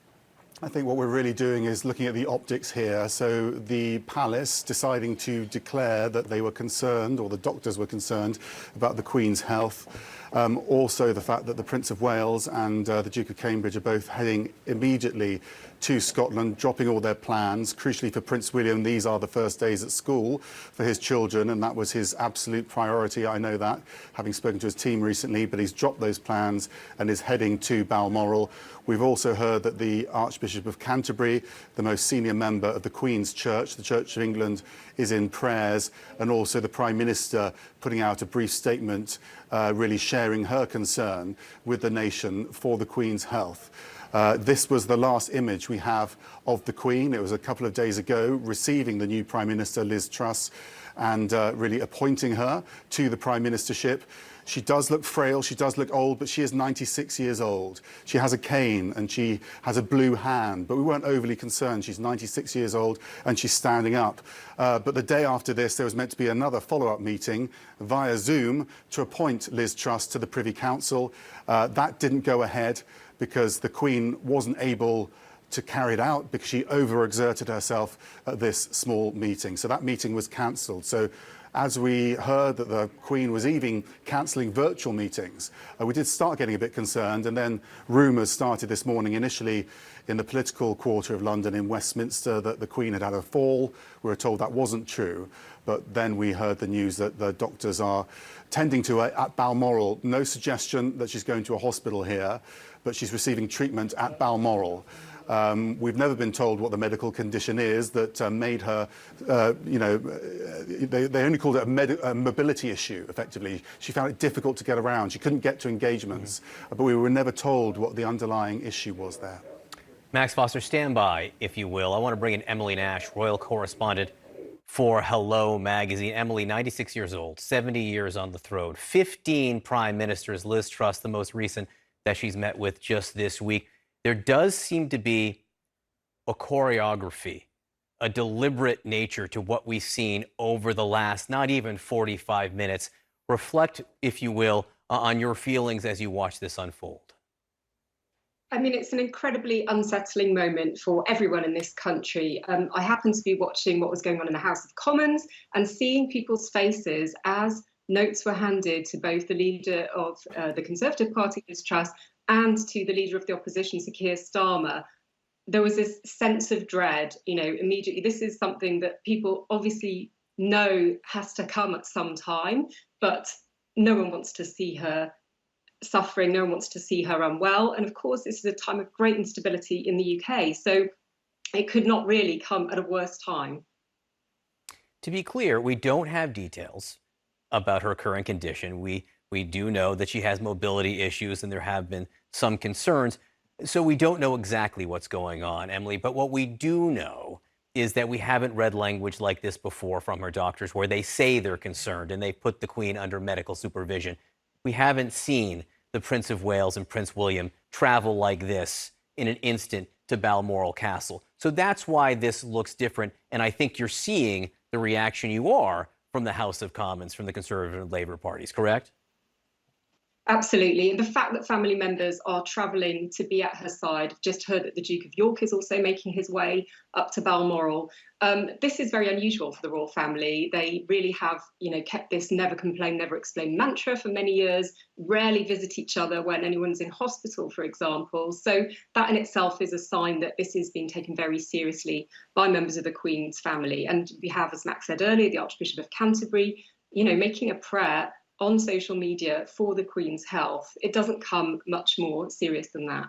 I think what we're really doing is looking at the optics here. So the palace deciding to declare that they were concerned, or the doctors were concerned, about the Queen's health. Also the fact that the Prince of Wales and the Duke of Cambridge are both heading immediately to Scotland, dropping all their plans. Crucially for Prince William, these are the first days at school for his children, and that was his absolute priority. I know that, having spoken to his team recently, but he's dropped those plans and is heading to Balmoral. We've also heard that the Archbishop of Canterbury, the most senior member of the Queen's Church, the Church of England, is in prayers, and also the Prime Minister putting out a brief statement really sharing her concern with the nation for the Queen's health. This was the last image we have of the Queen. It was a couple of days ago, receiving the new Prime Minister, Liz Truss, and really appointing her to the Prime Ministership. She does look frail, she does look old, but she is 96 years old. She has a cane and she has a blue hand, but we weren't overly concerned. She's 96 years old and she's standing up. But the day after this, there was meant to be another follow-up meeting via Zoom to appoint Liz Truss to the Privy Council. That didn't go ahead because the Queen wasn't able to carry it out because she overexerted herself at this small meeting. So that meeting was cancelled. So as we heard that the Queen was even cancelling virtual meetings, we did start getting a bit concerned, and then rumours started this morning, initially in the political quarter of London in Westminster, that the Queen had had a fall. We were told that wasn't true, but then we heard the news that the doctors are tending to her at Balmoral. No suggestion that she's going to a hospital here, but she's receiving treatment at Balmoral. We've never been told what the medical condition is that made her, they only called it a mobility issue, effectively. She found it difficult to get around. She couldn't get to engagements, but we were never told what the underlying issue was there. Max Foster, stand by, if you will. I want to bring in Emily Nash, royal correspondent for Hello Magazine. Emily, 96 years old, 70 years on the throne, 15 prime ministers, Liz Truss, the most recent that she's met with just this week. There does seem to be a choreography, a deliberate nature to what we've seen over the last not even 45 minutes. Reflect, if you will, on your feelings as you watch this unfold. I mean, it's an incredibly unsettling moment for everyone in this country. I happened to be watching what was going on in the House of Commons and seeing people's faces as notes were handed to both the leader of the Conservative Party, Liz Truss, and to the leader of the opposition, Sir Keir Starmer. There was this sense of dread, immediately. This is something that people obviously know has to come at some time, but no one wants to see her suffering, no one wants to see her unwell. And of course, this is a time of great instability in the UK, so it could not really come at a worse time. To be clear, we don't have details about her current condition. We do know that she has mobility issues and there have been some concerns. So we don't know exactly what's going on, Emily. But what we do know is that we haven't read language like this before from her doctors where they say they're concerned and they put the Queen under medical supervision. We haven't seen the Prince of Wales and Prince William travel like this in an instant to Balmoral Castle. So that's why this looks different. And I think you're seeing the reaction you are from the House of Commons, from the Conservative and Labour parties, correct? Absolutely. And the fact that family members are travelling to be at her side, just heard that the Duke of York is also making his way up to Balmoral. This is very unusual for the royal family. They really have, kept this never complain, never explain mantra for many years, rarely visit each other when anyone's in hospital, for example. So that in itself is a sign that this is being taken very seriously by members of the Queen's family. And we have, as Max said earlier, the Archbishop of Canterbury, making a prayer on social media for the Queen's health. It doesn't come much more serious than that.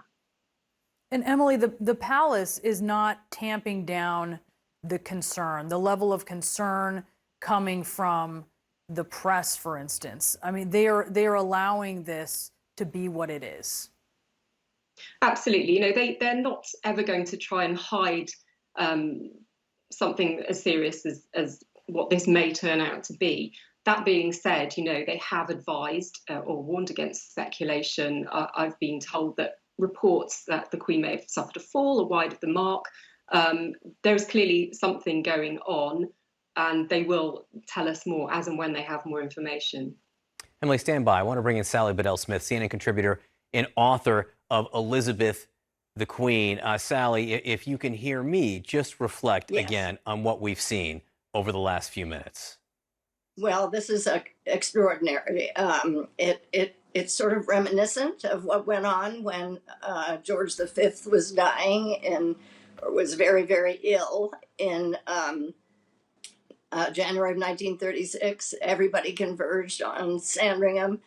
And Emily, the palace is not tamping down the concern, the level of concern coming from the press, for instance. I mean, they are allowing this to be what it is. Absolutely. They're not ever going to try and hide something as serious as what this may turn out to be. That being said, they have advised or warned against speculation. I've been told that reports that the Queen may have suffered a fall or wide of the mark. There's clearly something going on, and they will tell us more as and when they have more information. Emily, stand by. I want to bring in Sally Bedell-Smith, CNN contributor and author of Elizabeth the Queen. Sally, if you can hear me, just reflect again on what we've seen over the last few minutes. Well, this is extraordinary. It's sort of reminiscent of what went on when George V was dying or was very, very ill in January of 1936. Everybody converged on Sandringham.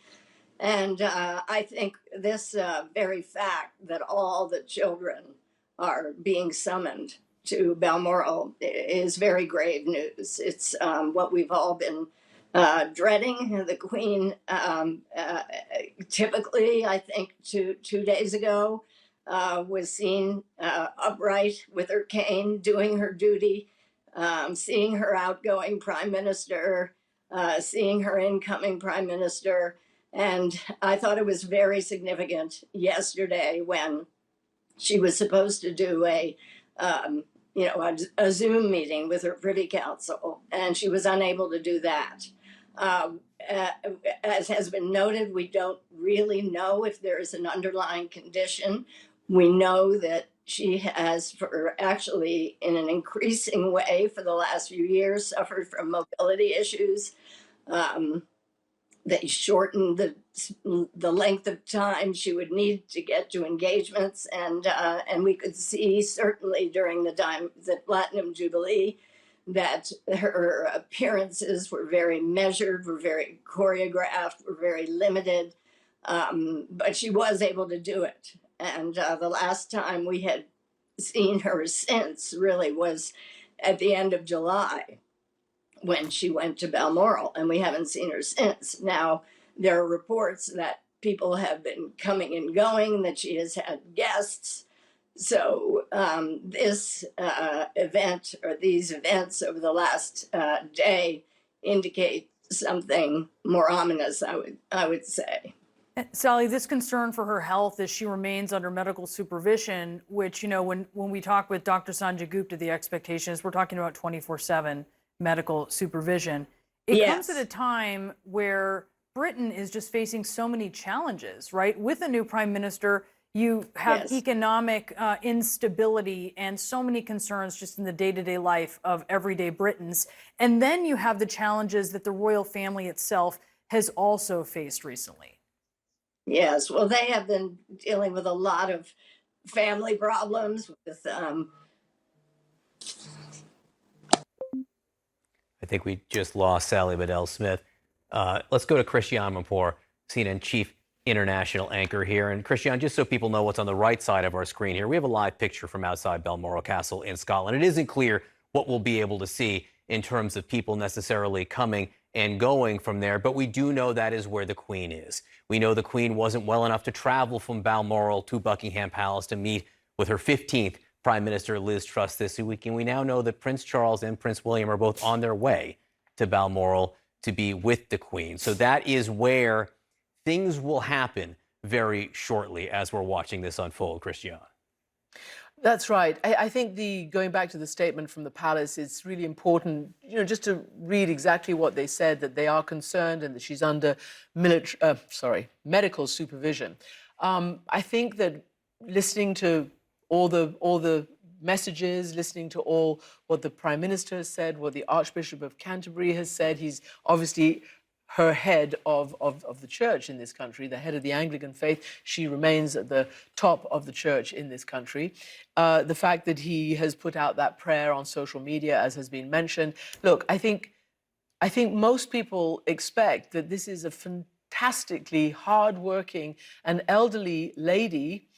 And I think this very fact that all the children are being summoned to Balmoral is very grave news. It's what we've all been dreading. The Queen, typically, I think 2 days ago, was seen upright with her cane, doing her duty, seeing her outgoing prime minister, seeing her incoming prime minister. And I thought it was very significant yesterday when she was supposed to do a Zoom meeting with her Privy Council, and she was unable to do that. As has been noted, we don't really know if there is an underlying condition. We know that she has, actually in an increasing way for the last few years, suffered from mobility issues. They shortened the length of time she would need to get to engagements, and we could see certainly during the Platinum Jubilee that her appearances were very measured, were very choreographed, were very limited, but she was able to do it. And the last time we had seen her since really was at the end of July, when she went to Balmoral, and we haven't seen her since. Now, there are reports that people have been coming and going, that she has had guests. So this event, or these events over the last day, indicate something more ominous, I would say. Sally, this concern for her health as she remains under medical supervision, which, when we talk with Dr. Sanjay Gupta, the expectation is we're talking about 24/7 medical supervision. It comes at a time where Britain is just facing so many challenges, right? With a new prime minister, you have economic instability and so many concerns just in the day-to-day life of everyday Britons. And then you have the challenges that the royal family itself has also faced recently. Yes, well, they have been dealing with a lot of family problems with I think we just lost Sally Bedell-Smith. Let's go to Christian Amanpour, CNN chief international anchor here. And Christian, just so people know what's on the right side of our screen here, we have a live picture from outside Balmoral Castle in Scotland. It isn't clear what we'll be able to see in terms of people necessarily coming and going from there, but we do know that is where the Queen is. We know the Queen wasn't well enough to travel from Balmoral to Buckingham Palace to meet with her 15th Prime Minister Liz Truss this week, and we now know that Prince Charles and Prince William are both on their way to Balmoral to be with the Queen. So that is where things will happen very shortly as we're watching this unfold, Christian. That's right. I think going back to the statement from the palace, it's really important, just to read exactly what they said, that they are concerned and that she's under medical supervision. I think that listening to all the messages, listening to all what the Prime Minister has said, what the Archbishop of Canterbury has said, he's obviously her head of the church in this country, the head of the Anglican faith. She remains at the top of the church in this country. The fact that he has put out that prayer on social media, as has been mentioned. Look, I think most people expect that this is a fantastically hardworking and elderly lady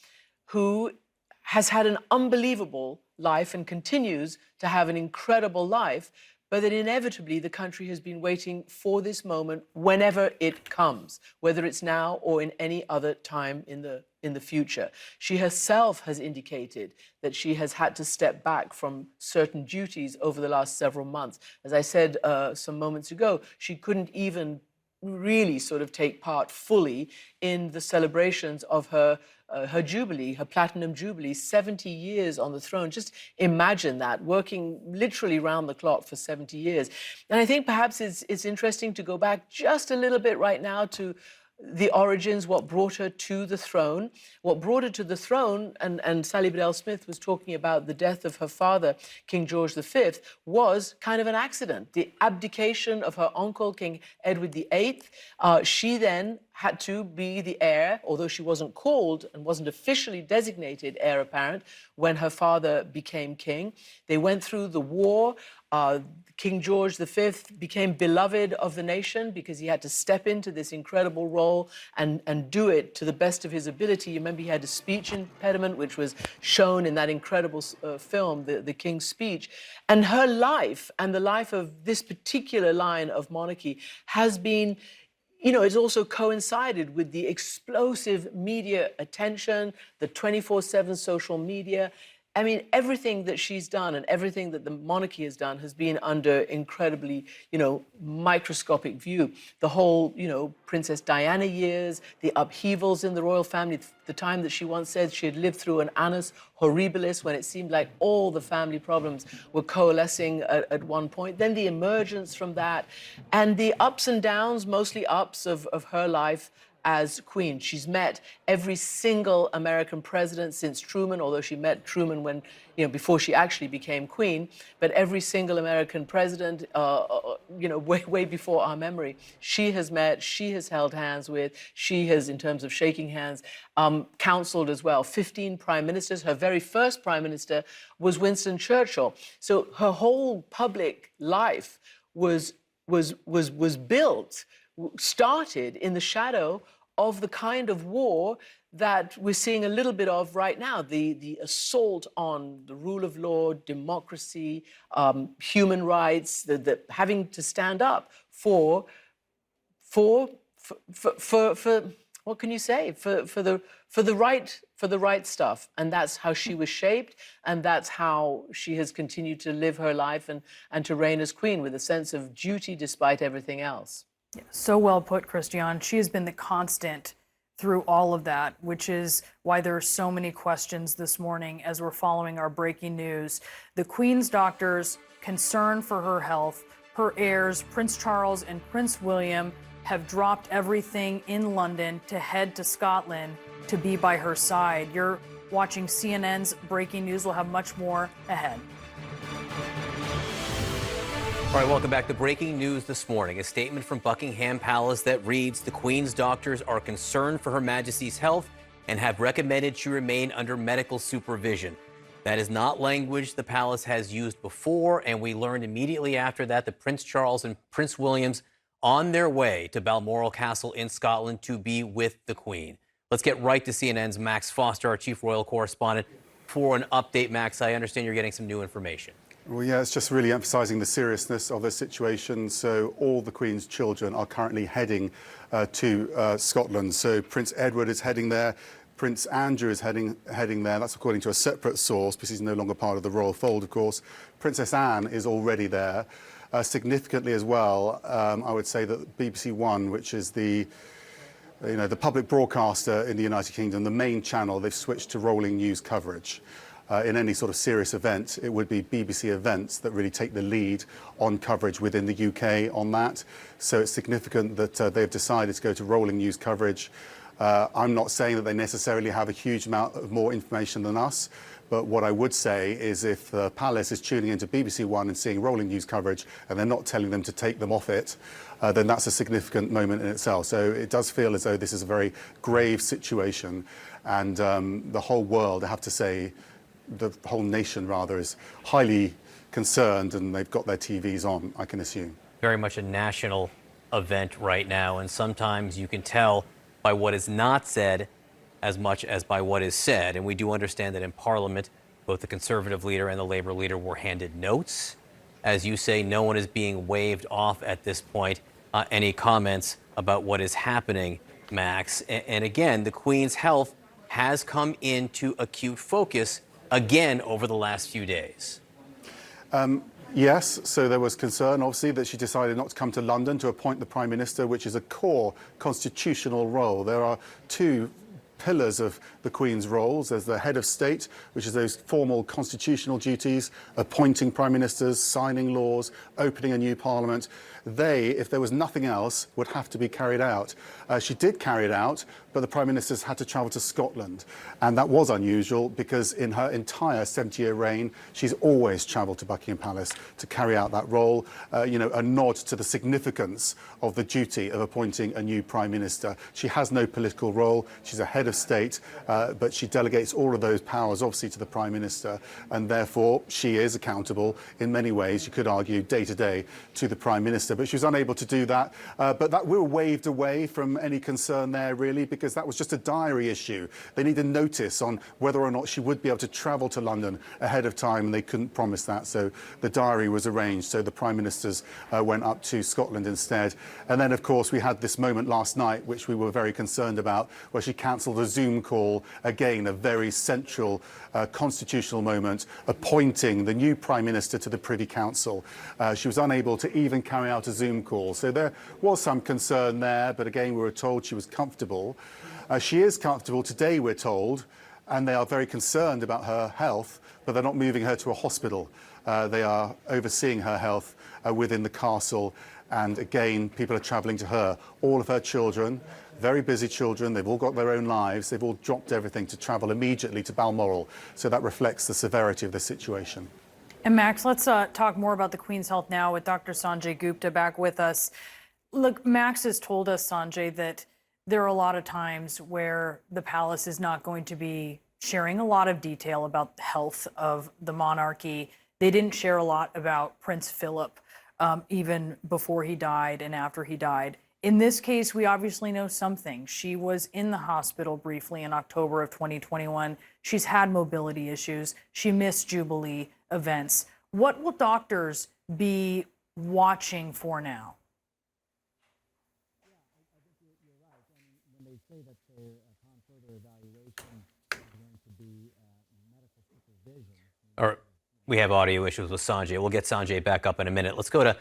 who has had an unbelievable life and continues to have an incredible life, but that inevitably the country has been waiting for this moment whenever it comes, whether it's now or in any other time in the future. She herself has indicated that she has had to step back from certain duties over the last several months. As I said some moments ago, she couldn't even really sort of take part fully in the celebrations of her jubilee, her platinum jubilee, 70 years on the throne. Just imagine that, working literally round the clock for 70 years. And I think perhaps it's interesting to go back just a little bit right now to the origins, what brought her to the throne. What brought her to the throne, and Sally Bedell-Smith was talking about the death of her father, King George V, was kind of an accident. The abdication of her uncle, King Edward VIII. She then had to be the heir, although she wasn't called and wasn't officially designated heir apparent when her father became king. They went through the war. King George V became beloved of the nation because he had to step into this incredible role and do it to the best of his ability. You remember he had a speech impediment, which was shown in that incredible film, the King's Speech. And her life and the life of this particular line of monarchy has been, it's also coincided with the explosive media attention, the 24/7 social media. I mean, everything that she's done and everything that the monarchy has done has been under incredibly, microscopic view. The whole, Princess Diana years, the upheavals in the royal family, the time that she once said she had lived through an annus horribilis when it seemed like all the family problems were coalescing at one point. Then the emergence from that and the ups and downs, mostly ups of her life as queen. She's met every single American president since Truman, although she met Truman when, before she actually became queen, but every single American president, way before our memory, she has met, she has held hands with, she has, in terms of shaking hands, counseled as well. 15 prime ministers. Her very first prime minister was Winston Churchill. So her whole public life was built, started in the shadow of the kind of war that we're seeing a little bit of right now, the assault on the rule of law, democracy, human rights, the having to stand up for what can you say, for the right stuff. And that's how she was shaped, and that's how she has continued to live her life and to reign as queen with a sense of duty despite everything else. Yeah, so well put, Christiane. She has been the constant through all of that, which is why there are so many questions this morning as we're following our breaking news. The Queen's doctors, concern for her health, her heirs, Prince Charles and Prince William, have dropped everything in London to head to Scotland to be by her side. You're watching CNN's Breaking News. We'll have much more ahead. All right, welcome back to Breaking News this morning. A statement from Buckingham Palace that reads, the Queen's doctors are concerned for Her Majesty's health and have recommended she remain under medical supervision. That is not language the palace has used before, and we learned immediately after that that Prince Charles and Prince William's on their way to Balmoral Castle in Scotland to be with the Queen. Let's get right to CNN's Max Foster, our chief royal correspondent, for an update. Max, I understand you're getting some new information. Well, yeah, it's just really emphasising the seriousness of the situation. So all the Queen's children are currently heading to Scotland. So Prince Edward is heading there. Prince Andrew is heading there. That's according to a separate source, because he's no longer part of the royal fold, of course. Princess Anne is already there. Significantly as well, I would say that BBC One, which is the public broadcaster in the United Kingdom, the main channel, they've switched to rolling news coverage. in any sort of serious event, it would be BBC Events that really take the lead on coverage within the UK on that. So it's significant that they've decided to go to rolling news coverage. I'm not saying that they necessarily have a huge amount of more information than us, but what I would say is if the Palace is tuning into BBC One and seeing rolling news coverage and they're not telling them to take them off it, then that's a significant moment in itself. So it does feel as though this is a very grave situation, and the whole world, I have to say, the whole nation rather, is highly concerned, and they've got their TVs on, I can assume. Very much a national event right now, and sometimes you can tell by what is not said as much as by what is said. And we do understand that in Parliament, both the Conservative leader and the Labour leader were handed notes. As you say, no one is being waved off at this point. Any comments about what is happening, Max? And again, the Queen's health has come into acute focus again over the last few days. Yes, so there was concern, obviously, that she decided not to come to London to appoint the Prime Minister, which is a core constitutional role. There are two pillars of the Queen's roles. There's the head of state, which is those formal constitutional duties, appointing prime ministers, signing laws, opening a new parliament. They, if there was nothing else, would have to be carried out. She did carry it out, but the prime ministers had to travel to Scotland. And that was unusual because in her entire 70-year reign, she's always travelled to Buckingham Palace to carry out that role. You know, a nod to the significance of the duty of appointing a new prime minister. She has no political role. She's a head of state, but she delegates all of those powers, obviously, to the prime minister. And therefore, she is accountable in many ways, you could argue, day to day to the prime minister. But she was unable to do that. But that we were waved away from any concern there, really, because that was just a diary issue. They needed notice on whether or not she would be able to travel to London ahead of time, and they couldn't promise that. So the diary was arranged. So the prime ministers went up to Scotland instead. And then, of course, we had this moment last night, which we were very concerned about, where she cancelled a Zoom call, again, a very central constitutional moment, appointing the new Prime Minister to the Privy Council. She was unable to even carry out a Zoom call. So there was some concern there, but again, we were told she was comfortable. She is comfortable today, we're told, and they are very concerned about her health, but they're not moving her to a hospital. They are overseeing her health within the castle. And again, people are travelling to her. All of her children, very busy children, they've all got their own lives. They've all dropped everything to travel immediately to Balmoral. So that reflects the severity of the situation. And Max, let's talk more about the Queen's health now with Dr. Sanjay Gupta back with us. Look, Max has told us, Sanjay, that there are a lot of times where the palace is not going to be sharing a lot of detail about the health of the monarchy. They didn't share a lot about Prince Philip, even before he died and after he died. In this case, we obviously know something. She was in the hospital briefly in October of 2021. She's had mobility issues. She missed Jubilee events. What will doctors be watching for now? Or we have audio issues with Sanjay. We'll get Sanjay back up in a minute. Let's go to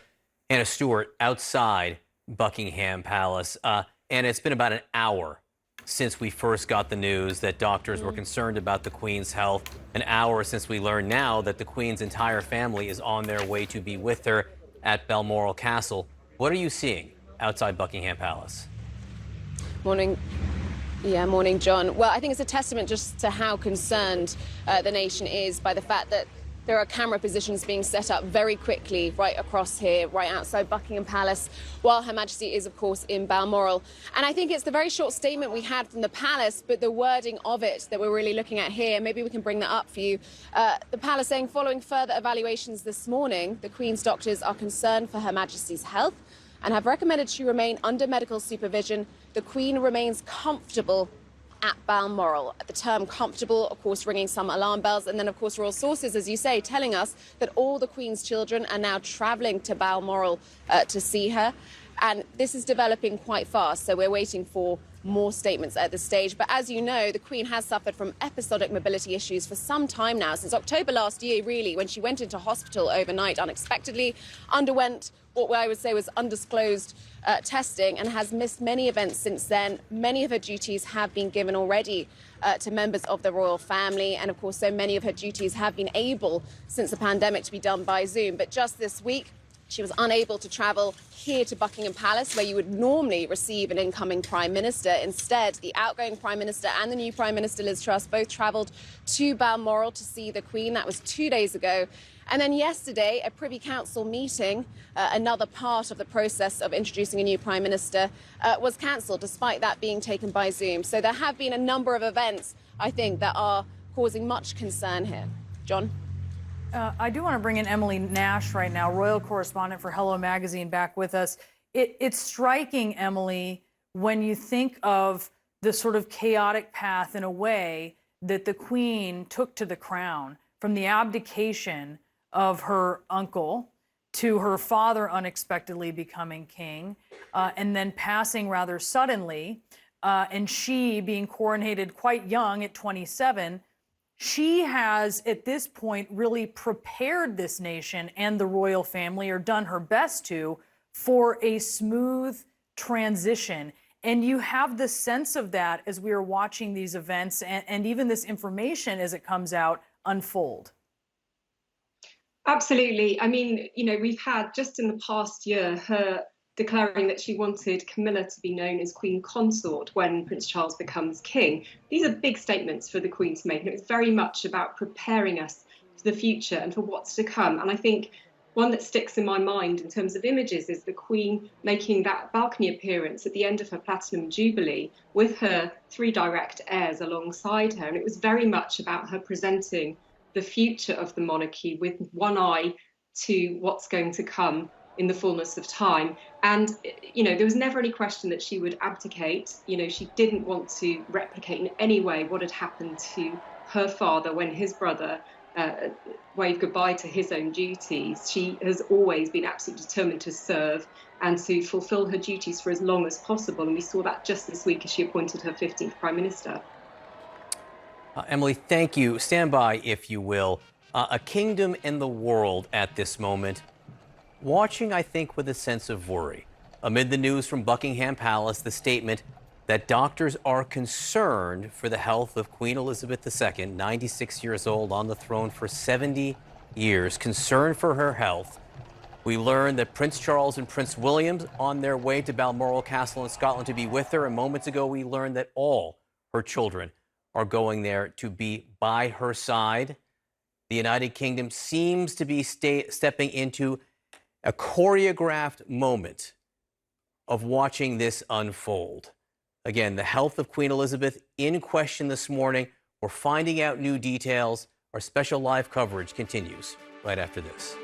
Anna Stewart outside Buckingham Palace. And it's been about an hour since we first got the news that doctors were concerned about the Queen's health. An hour since we learned now that the Queen's entire family is on their way to be with her at Balmoral Castle. What are you seeing outside Buckingham Palace? Morning. Yeah, morning, John. Well, I think it's a testament just to how concerned the nation is by the fact that there are camera positions being set up very quickly right across here, right outside Buckingham Palace, while Her Majesty is, of course, in Balmoral. And I think it's the very short statement we had from the palace, but the wording of it that we're really looking at here, maybe we can bring that up for you. The palace saying, following further evaluations this morning, the Queen's doctors are concerned for Her Majesty's health and have recommended she remain under medical supervision. The Queen remains comfortable at Balmoral. The term comfortable, of course, ringing some alarm bells. And then, of course, royal sources, as you say, telling us that all the Queen's children are now travelling to Balmoral to see her. And this is developing quite fast, so we're waiting for more statements at this stage. But as you know, the Queen has suffered from episodic mobility issues for some time now, since October last year, really, when she went into hospital overnight unexpectedly, underwent what I would say was undisclosed testing, and has missed many events since then. Many of her duties have been given already to members of the royal family. And of course, so many of her duties have been able, since the pandemic, to be done by Zoom. But just this week, she was unable to travel here to Buckingham Palace, where you would normally receive an incoming Prime Minister. Instead, the outgoing Prime Minister and the new Prime Minister, Liz Truss, both travelled to Balmoral to see the Queen. That was 2 days ago. And then yesterday, a Privy Council meeting, another part of the process of introducing a new Prime Minister, was cancelled, despite that being taken by Zoom. So there have been a number of events, I think, that are causing much concern here. John? I do want to bring in Emily Nash right now, royal correspondent for Hello Magazine, back with us. It's striking, Emily, when you think of the sort of chaotic path, in a way, that the Queen took to the crown, from the abdication of her uncle to her father unexpectedly becoming king, and then passing rather suddenly, and she being coronated quite young at 27. She has, at this point, really prepared this nation and the royal family, or done her best to, for a smooth transition. And you have the sense of that as we are watching these events and even this information as it comes out unfold. Absolutely. I mean, you know, we've had just in the past year her declaring that she wanted Camilla to be known as Queen Consort when Prince Charles becomes king. These are big statements for the Queen to make, and it's very much about preparing us for the future and for what's to come. And I think one that sticks in my mind in terms of images is the Queen making that balcony appearance at the end of her Platinum Jubilee with her 3 direct heirs alongside her. And it was very much about her presenting the future of the monarchy with one eye to what's going to come in the fullness of time. And, you know, there was never any question that she would abdicate. You know, she didn't want to replicate in any way what had happened to her father when his brother waved goodbye to his own duties. She has always been absolutely determined to serve and to fulfill her duties for as long as possible. And we saw that just this week as she appointed her 15th Prime Minister. Emily, thank you. Stand by, if you will. A kingdom in the world at this moment, watching, I think, with a sense of worry. Amid the news from Buckingham Palace, the statement that doctors are concerned for the health of Queen Elizabeth II, 96 years old, on the throne for 70 years, concerned for her health. We learned that Prince Charles and Prince William on their way to Balmoral Castle in Scotland to be with her. And moments ago, we learned that all her children are going there to be by her side. The United Kingdom seems to be stepping into a choreographed moment of watching this unfold. Again, the health of Queen Elizabeth in question this morning. We're finding out new details. Our special live coverage continues right after this.